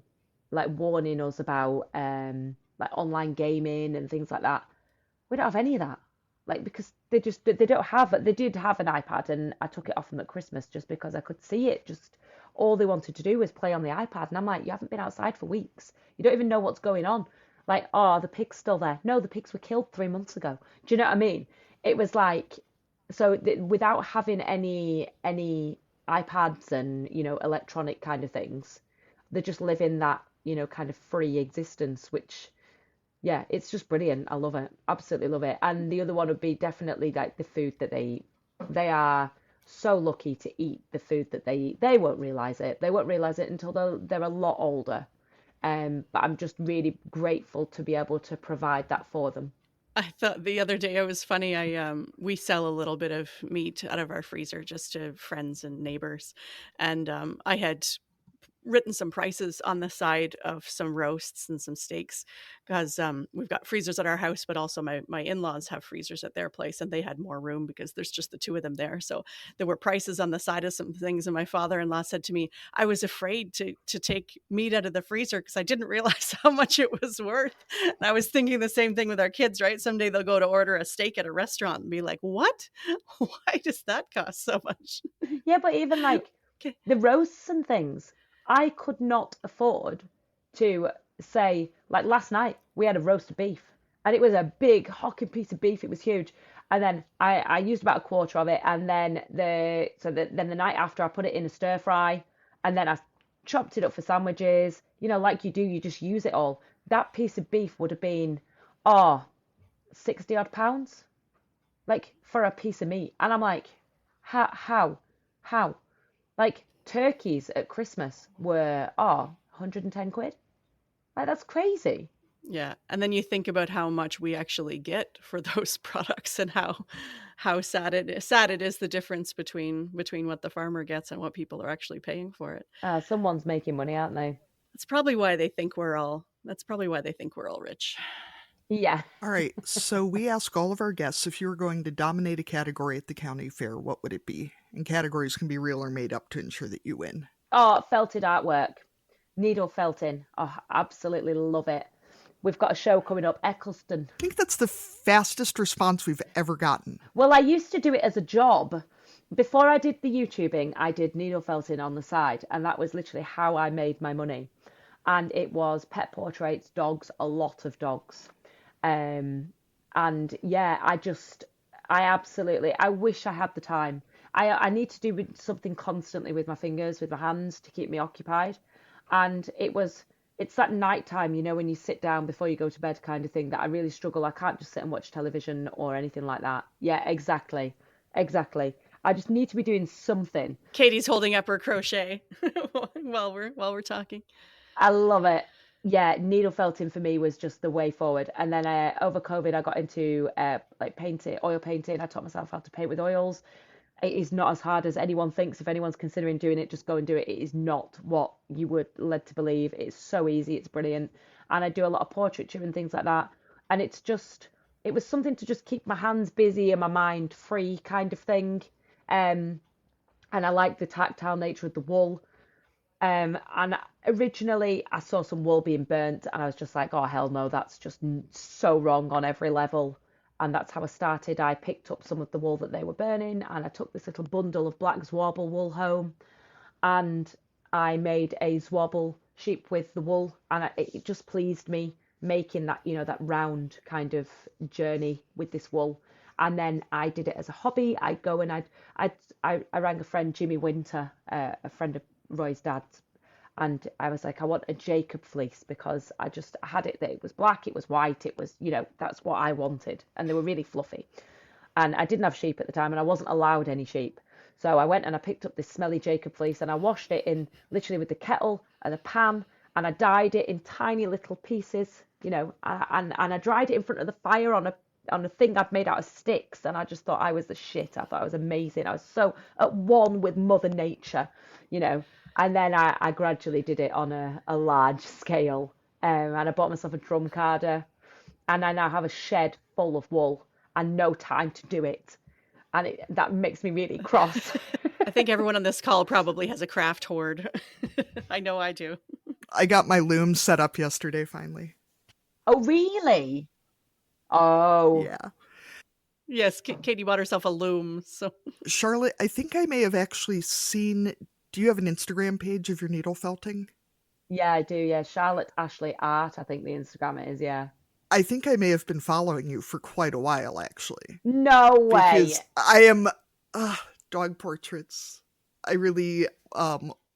like warning us about like online gaming and things like that. We don't have any of that, like, because they don't have it. They did have an iPad, and I took it off them at Christmas just because I could see it. Just all they wanted to do was play on the iPad, and I'm like, you haven't been outside for weeks. You don't even know what's going on. Like, oh, the pig's still there. No, the pigs were killed 3 months ago. Do you know what I mean? It was like, so without having any iPads and electronic kind of things, they just live in that kind of free existence, which, yeah, it's just brilliant. I love it. Absolutely love it. And the other one would be definitely like the food that they eat. They are so lucky to eat the food that they eat. They won't realize it. They won't realize it until they're a lot older. But I'm just really grateful to be able to provide that for them. I thought the other day it was funny. We sell a little bit of meat out of our freezer just to friends and neighbors, and I had written some prices on the side of some roasts and some steaks because we've got freezers at our house, but also my in-laws have freezers at their place, and they had more room because there's just the two of them there. So there were prices on the side of some things, and my father-in-law said to me, I was afraid to take meat out of the freezer because I didn't realize how much it was worth. And I was thinking the same thing with our kids, right? Someday they'll go to order a steak at a restaurant and be like, what? Why does that cost so much? Yeah, but even like the roasts and things, I could not afford to say, like last night we had a roast of beef, and it was a big hocking piece of beef. It was huge. And then I used about a quarter of it, and then then the night after I put it in a stir fry, and then I chopped it up for sandwiches. Like you do, you just use it all. That piece of beef would have been 60 odd pounds, like for a piece of meat. And I'm like, how, like, turkeys at Christmas were 110 quid. Like, that's crazy. Yeah, and then you think about how much we actually get for those products, and how sad it is, the difference between what the farmer gets and what people are actually paying for it. Someone's making money, aren't they? That's probably why they think we're all rich. Yeah. All right, so we ask all of our guests, if you were going to dominate a category at the county fair, what would it be? And categories can be real or made up to ensure that you win. Felted artwork. Needle felting. Absolutely love it. We've got a show coming up, Eccleston. I think that's the fastest response we've ever gotten. Well, I used to do it as a job. Before I did the YouTubing, I did needle felting on the side, and that was literally how I made my money. And it was pet portraits, dogs, a lot of dogs. And yeah, I wish I had the time. I need to do something constantly with my fingers, with my hands to keep me occupied. And it's that nighttime, when you sit down before you go to bed kind of thing that I really struggle. I can't just sit and watch television or anything like that. Yeah, exactly. Exactly. I just need to be doing something. Katie's holding up her crochet while we're talking. I love it. Yeah, needle felting for me was just the way forward. And then over COVID, I got into like painting, oil painting. I taught myself how to paint with oils. It is not as hard as anyone thinks. If anyone's considering doing it, just go and do it. It is not what you would led to believe. It's so easy. It's brilliant. And I do a lot of portraiture and things like that. And it was something to just keep my hands busy and my mind free kind of thing. And I like the tactile nature of the wool. And originally I saw some wool being burnt and I was just like, oh, hell no, that's just so wrong on every level. And that's how I started. I picked up some of the wool that they were burning and I took this little bundle of black zwabble wool home and I made a zwabble sheep with the wool. And it just pleased me making that, that round kind of journey with this wool. And then I did it as a hobby. I'd go and I rang a friend, Jimmy Winter, a friend of Roy's dad's, and I was like, I want a Jacob fleece because I had it that it was black, it was white, it was, that's what I wanted. And they were really fluffy. And I didn't have sheep at the time and I wasn't allowed any sheep. So I went and I picked up this smelly Jacob fleece and I washed it in literally with the kettle and the pan and I dyed it in tiny little pieces, and I dried it in front of the fire on a thing I'd made out of sticks, and I just thought I was the shit. I thought I was amazing. I was so at one with Mother Nature, and then I gradually did it on a large scale, and I bought myself a drum carder, and I now have a shed full of wool and no time to do it, and that makes me really cross. I think everyone on this call probably has a craft hoard. I know I do. I got my loom set up yesterday, finally. Oh, really? Oh. Yeah. Yes, Katie bought herself a loom. So Charlotte, I think I may have actually seen, do you have an Instagram page of your needle felting? Yeah, I do. Yeah. Charlotte Ashley Art, I think the Instagram is. Yeah. I think I may have been following you for quite a while, actually. No way. Because I am dog portraits. I really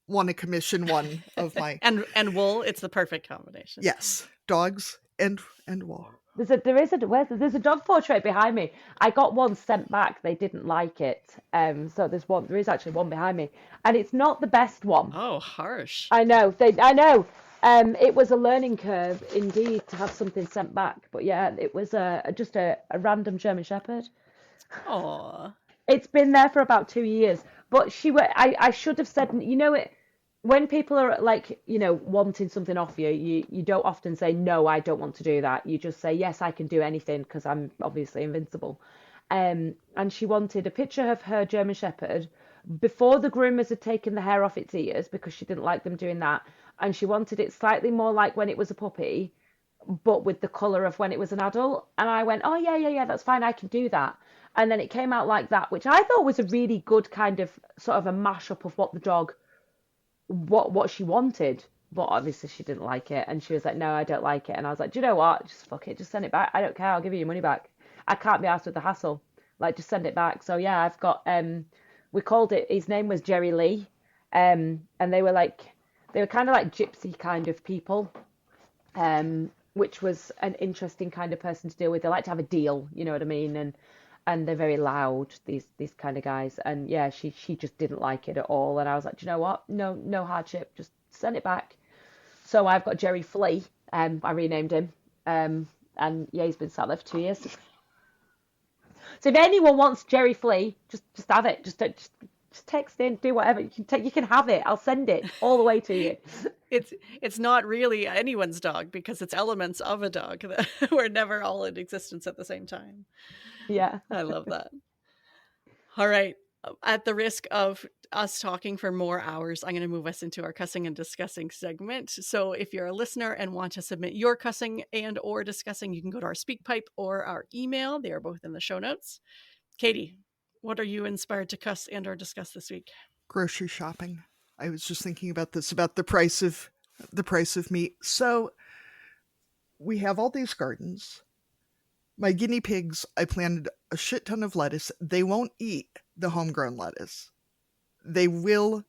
want to commission one of my and wool. It's the perfect combination. Yes, dogs and wool. There's a dog portrait behind me. I got one sent back. They didn't like it. So there is actually one behind me, and it's not the best one. Oh, harsh. I know. It was a learning curve indeed to have something sent back. But yeah, it was just a random German Shepherd. Aww. It's been there for about 2 years. But I should have said, it. When people are like, wanting something off you, you don't often say, no, I don't want to do that. You just say, yes, I can do anything because I'm obviously invincible. And she wanted a picture of her German Shepherd before the groomers had taken the hair off its ears because she didn't like them doing that. And she wanted it slightly more like when it was a puppy, but with the colour of when it was an adult. And I went, oh, yeah, that's fine. I can do that. And then it came out like that, which I thought was a really good kind of sort of a mashup of what the dog what she wanted, but obviously she didn't like it and she was like, no, I don't like it. And I was like, do you know what, just fuck it, just send it back. I don't care, I'll give you your money back. I can't be asked with the hassle, like just send it back. So yeah, I've got we called it, his name was Jerry Lee, and they were kind of like gypsy kind of people, which was an interesting kind of person to deal with. They like to have a deal, you know what I mean, and they're very loud, these kind of guys. And yeah, she just didn't like it at all. And I was like, do you know what? No hardship, just send it back. So I've got Jerry Flea. I renamed him. And yeah, he's been sat there for 2 years. So if anyone wants Jerry Flea, just have it. Just text in, do whatever. You can have it. I'll send it all the way to you. It's not really anyone's dog because it's elements of a dog that were never all in existence at the same time. Yeah. I love that. All right. At the risk of us talking for more hours, I'm going to move us into our cussing and discussing segment. So if you're a listener and want to submit your cussing and or discussing, you can go to our SpeakPipe or our email. They are both in the show notes. Katie, what are you inspired to cuss and or discuss this week? Grocery shopping. I was just thinking about this, about the price of meat. So we have all these gardens, My guinea pigs, I planted a shit ton of lettuce. They won't eat the homegrown lettuce. They will,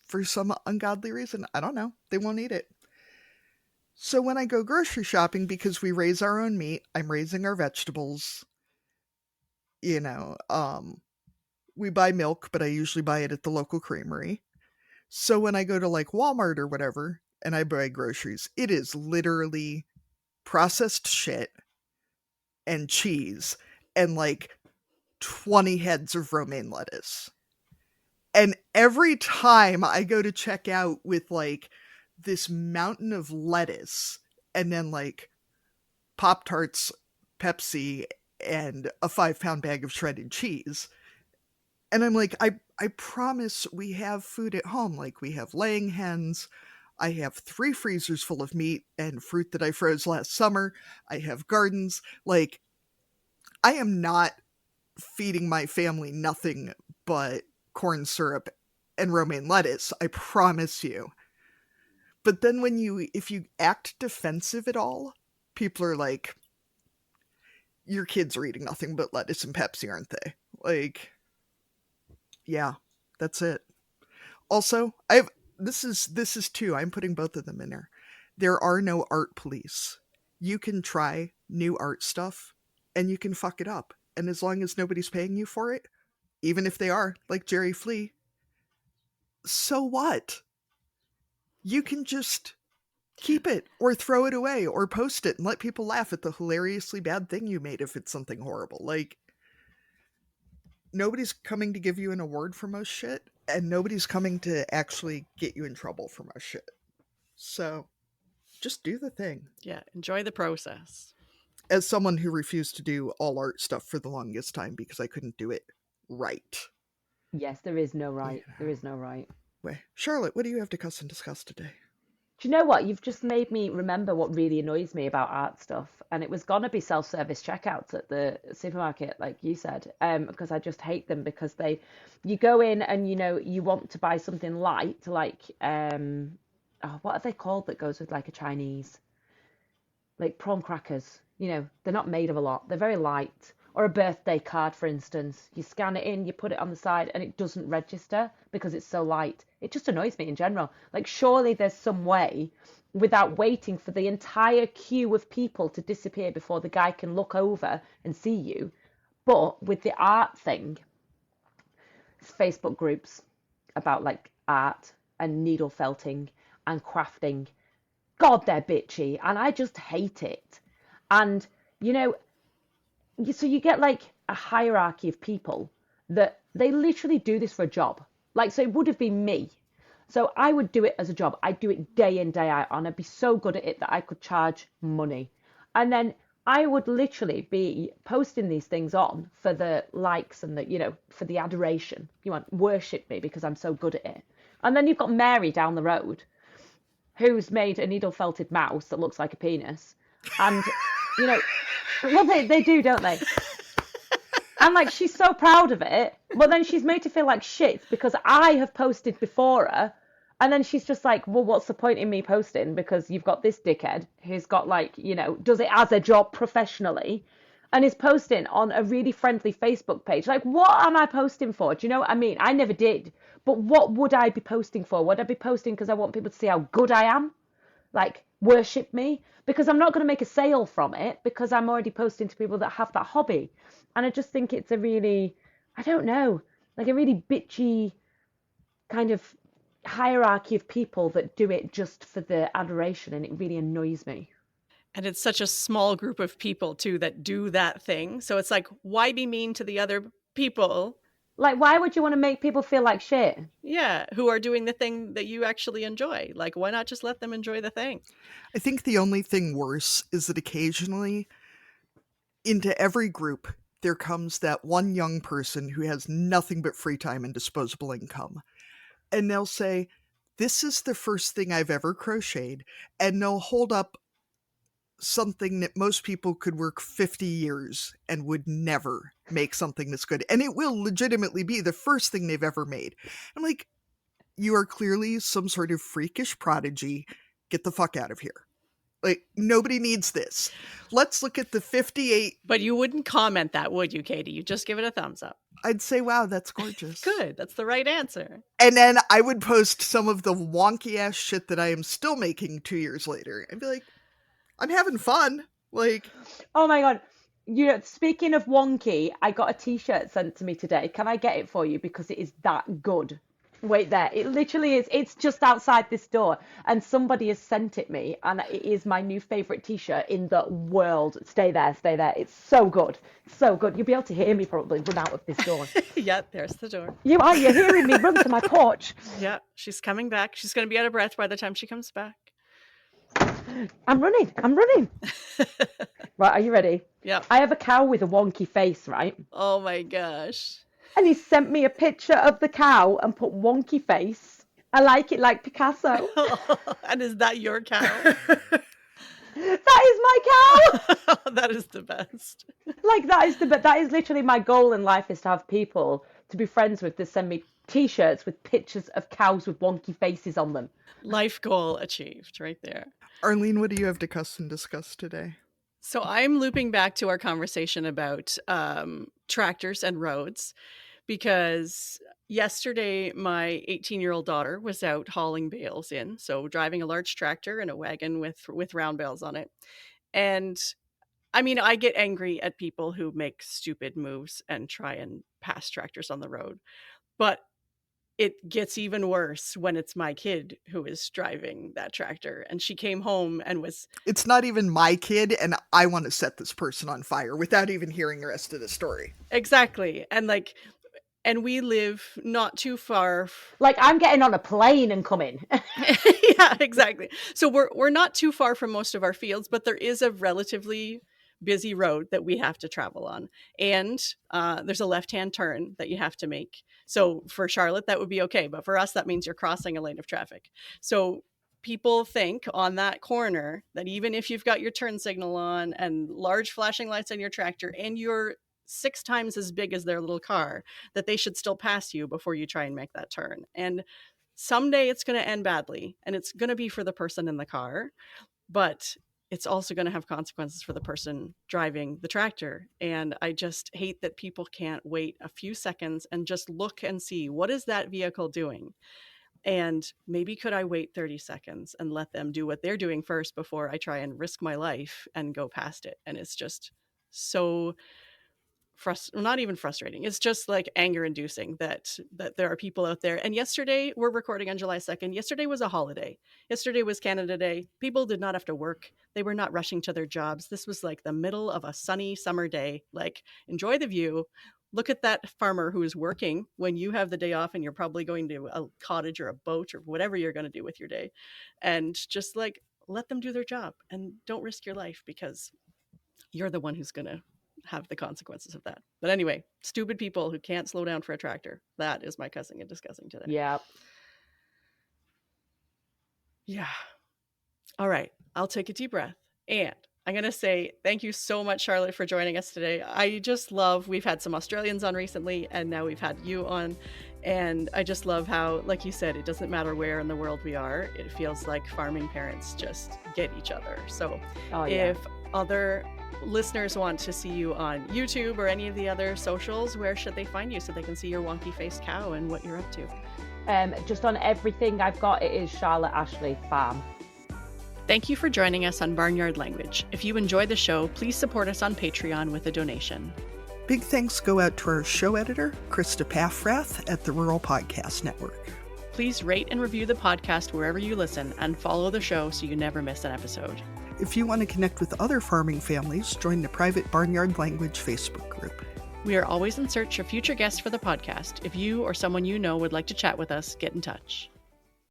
for some ungodly reason, I don't know, they won't eat it. So when I go grocery shopping, because we raise our own meat, I'm raising our vegetables, you know, we buy milk, but I usually buy it at the local creamery. So when I go to like Walmart or whatever and I buy groceries, it is literally processed shit and cheese and like 20 heads of romaine lettuce. And every time I go to check out with like this mountain of lettuce and then like Pop Tarts, Pepsi, and a 5-pound bag of shredded cheese. And I'm like, I promise we have food at home. Like, we have laying hens. I have 3 freezers full of meat and fruit that I froze last summer. I have gardens. Like, I am not feeding my family nothing but corn syrup and romaine lettuce. I promise you. But then if you act defensive at all, people are like, your kids are eating nothing but lettuce and Pepsi, aren't they? Like, yeah, that's it. Also, this is two. I'm putting both of them in there. There are no art police. You can try new art stuff and you can fuck it up. And as long as nobody's paying you for it, even if they are, like Jerry Flea, so what? You can just keep it or throw it away or post it and let people laugh at the hilariously bad thing you made if it's something horrible. Like, nobody's coming to give you an award for most shit, and nobody's coming to actually get you in trouble for most shit. So, just do the thing. Yeah, enjoy the process. As someone who refused to do all art stuff for the longest time because I couldn't do it right. Yes, there is no right. There is no right. Wait, Charlotte, what do you have to cuss and discuss today? Do you know what? You've just made me remember what really annoys me about art stuff. And it was going to be self-service checkouts at the supermarket, like you said, because I just hate them because you go in and, you want to buy something light, like, what are they called that goes with like a Chinese, like prawn crackers? They're not made of a lot. They're very light. Or a birthday card, for instance. You scan it in, you put it on the side, and it doesn't register because it's so light. It just annoys me in general. Like, surely there's some way, without waiting for the entire queue of people to disappear before the guy can look over and see you. But with the art thing, it's Facebook groups about like art and needle felting and crafting. God, they're bitchy, and I just hate it. And, so you get like a hierarchy of people that they literally do this for a job. Like, so it would have been me. So I would do it as a job. I'd do it day in, day out, and I'd be so good at it that I could charge money. And then I would literally be posting these things on for the likes and for the adoration. You want worship me because I'm so good at it. And then you've got Mary down the road who's made a needle felted mouse that looks like a penis. And, well, they do, don't they? And like, she's so proud of it, but then she's made to feel like shit because I have posted before her. And then she's just like, well, what's the point in me posting? Because you've got this dickhead who's got like, does it as a job professionally and is posting on a really friendly Facebook page. Like, what am I posting for? Do you know what I mean? I never did. But what would I be posting for? Would I be posting because I want people to see how good I am? Like, worship me? Because I'm not going to make a sale from it because I'm already posting to people that have that hobby. And I just think it's a really, I don't know, like a really bitchy kind of hierarchy of people that do it just for the adoration, and it really annoys me. And it's such a small group of people too that do that thing. So it's like, why be mean to the other people? Like, why would you want to make people feel like shit? Yeah, who are doing the thing that you actually enjoy. Like, why not just let them enjoy the thing? I think the only thing worse is that occasionally into every group there comes that one young person who has nothing but free time and disposable income. And they'll say, this is the first thing I've ever crocheted. And they'll hold up something that most people could work 50 years and would never make something this good. And it will legitimately be the first thing they've ever made. I'm like, you are clearly some sort of freakish prodigy. Get the fuck out of here. Like, nobody needs this. Let's look at the 58. But you wouldn't comment that, would you, Katie? You just give it a thumbs up. I'd say, wow, that's gorgeous. Good. That's the right answer. And then I would post some of the wonky ass shit that I am still making 2 years later and be like, I'm having fun. Like, Oh my God. You know, speaking of wonky, I got a t-shirt sent to me today. Can I get it for you? Because it is that good. Wait there. It literally is. It's just outside this door. And somebody has sent it me. And it is my new favorite t-shirt in the world. Stay there. Stay there. It's so good. So good. You'll be able to hear me probably run out of this door. Yeah, there's the door. You are. You're hearing me run to my porch. Yeah, she's coming back. She's going to be out of breath by the time she comes back. I'm running. I'm running. Right. Are you ready? Yeah. I have a cow with a wonky face, right? Oh my gosh. And he sent me a picture of the cow and put wonky face. I like it like Picasso. And is that your cow? That is my cow. That is the best. Like that is literally my goal in life, is to have people to be friends with that send me t-shirts with pictures of cows with wonky faces on them. Life goal achieved right there. Arlene, what do you have to cuss and discuss today? So I'm looping back to our conversation about tractors and roads, because yesterday my 18-year-old daughter was out hauling bales in, so driving a large tractor and a wagon with round bales on it. And I mean, I get angry at people who make stupid moves and try and pass tractors on the road, but it gets even worse when it's my kid who is driving that tractor. And she came home and was... It's not even my kid, and I want to set this person on fire without even hearing the rest of the story. Exactly. And we live not too far. Like, I'm getting on a plane and coming. Yeah, exactly. So we're not too far from most of our fields, but there is a relatively busy road that we have to travel on. And there's a left-hand turn that you have to make. So for Charlotte, that would be okay. But for us, that means you're crossing a lane of traffic. So people think on that corner that even if you've got your turn signal on and large flashing lights on your tractor and you're 6 times as big as their little car, that they should still pass you before you try and make that turn. And someday it's going to end badly, and it's going to be for the person in the car, but it's also going to have consequences for the person driving the tractor. And I just hate that people can't wait a few seconds and just look and see, what is that vehicle doing? And maybe could I wait 30 seconds and let them do what they're doing first before I try and risk my life and go past it? And it's just so not even frustrating. It's just like anger inducing that there are people out there. And yesterday, we're recording on July 2nd. Yesterday was a holiday. Yesterday was Canada Day. People did not have to work. They were not rushing to their jobs. This was like the middle of a sunny summer day. Like, enjoy the view. Look at that farmer who is working when you have the day off and you're probably going to a cottage or a boat or whatever you're going to do with your day. And just like, let them do their job and don't risk your life, because you're the one who's going to have the consequences of that. But anyway, stupid people who can't slow down for a tractor. That is my cussing and discussing today. Yeah. Yeah. All right. I'll take a deep breath. And I'm going to say thank you so much, Charlotte, for joining us today. I just love, we've had some Australians on recently, and now we've had you on. And I just love how, like you said, it doesn't matter where in the world we are. It feels like farming parents just get each other. So if other listeners want to see you on YouTube or any of the other socials, where should they find you so they can see your wonky faced cow and what you're up to? Just on everything I've got, it is Charlotte Ashley Farm. Thank you for joining us on Barnyard Language. If you enjoy the show, please support us on Patreon with a donation. Big thanks go out to our show editor, Krista Paffrath at the Rural Podcast Network. Please rate and review the podcast wherever you listen, and follow the show so you never miss an episode. If you want to connect with other farming families, join the private Barnyard Language Facebook group. We are always in search of future guests for the podcast. If you or someone you know would like to chat with us, get in touch.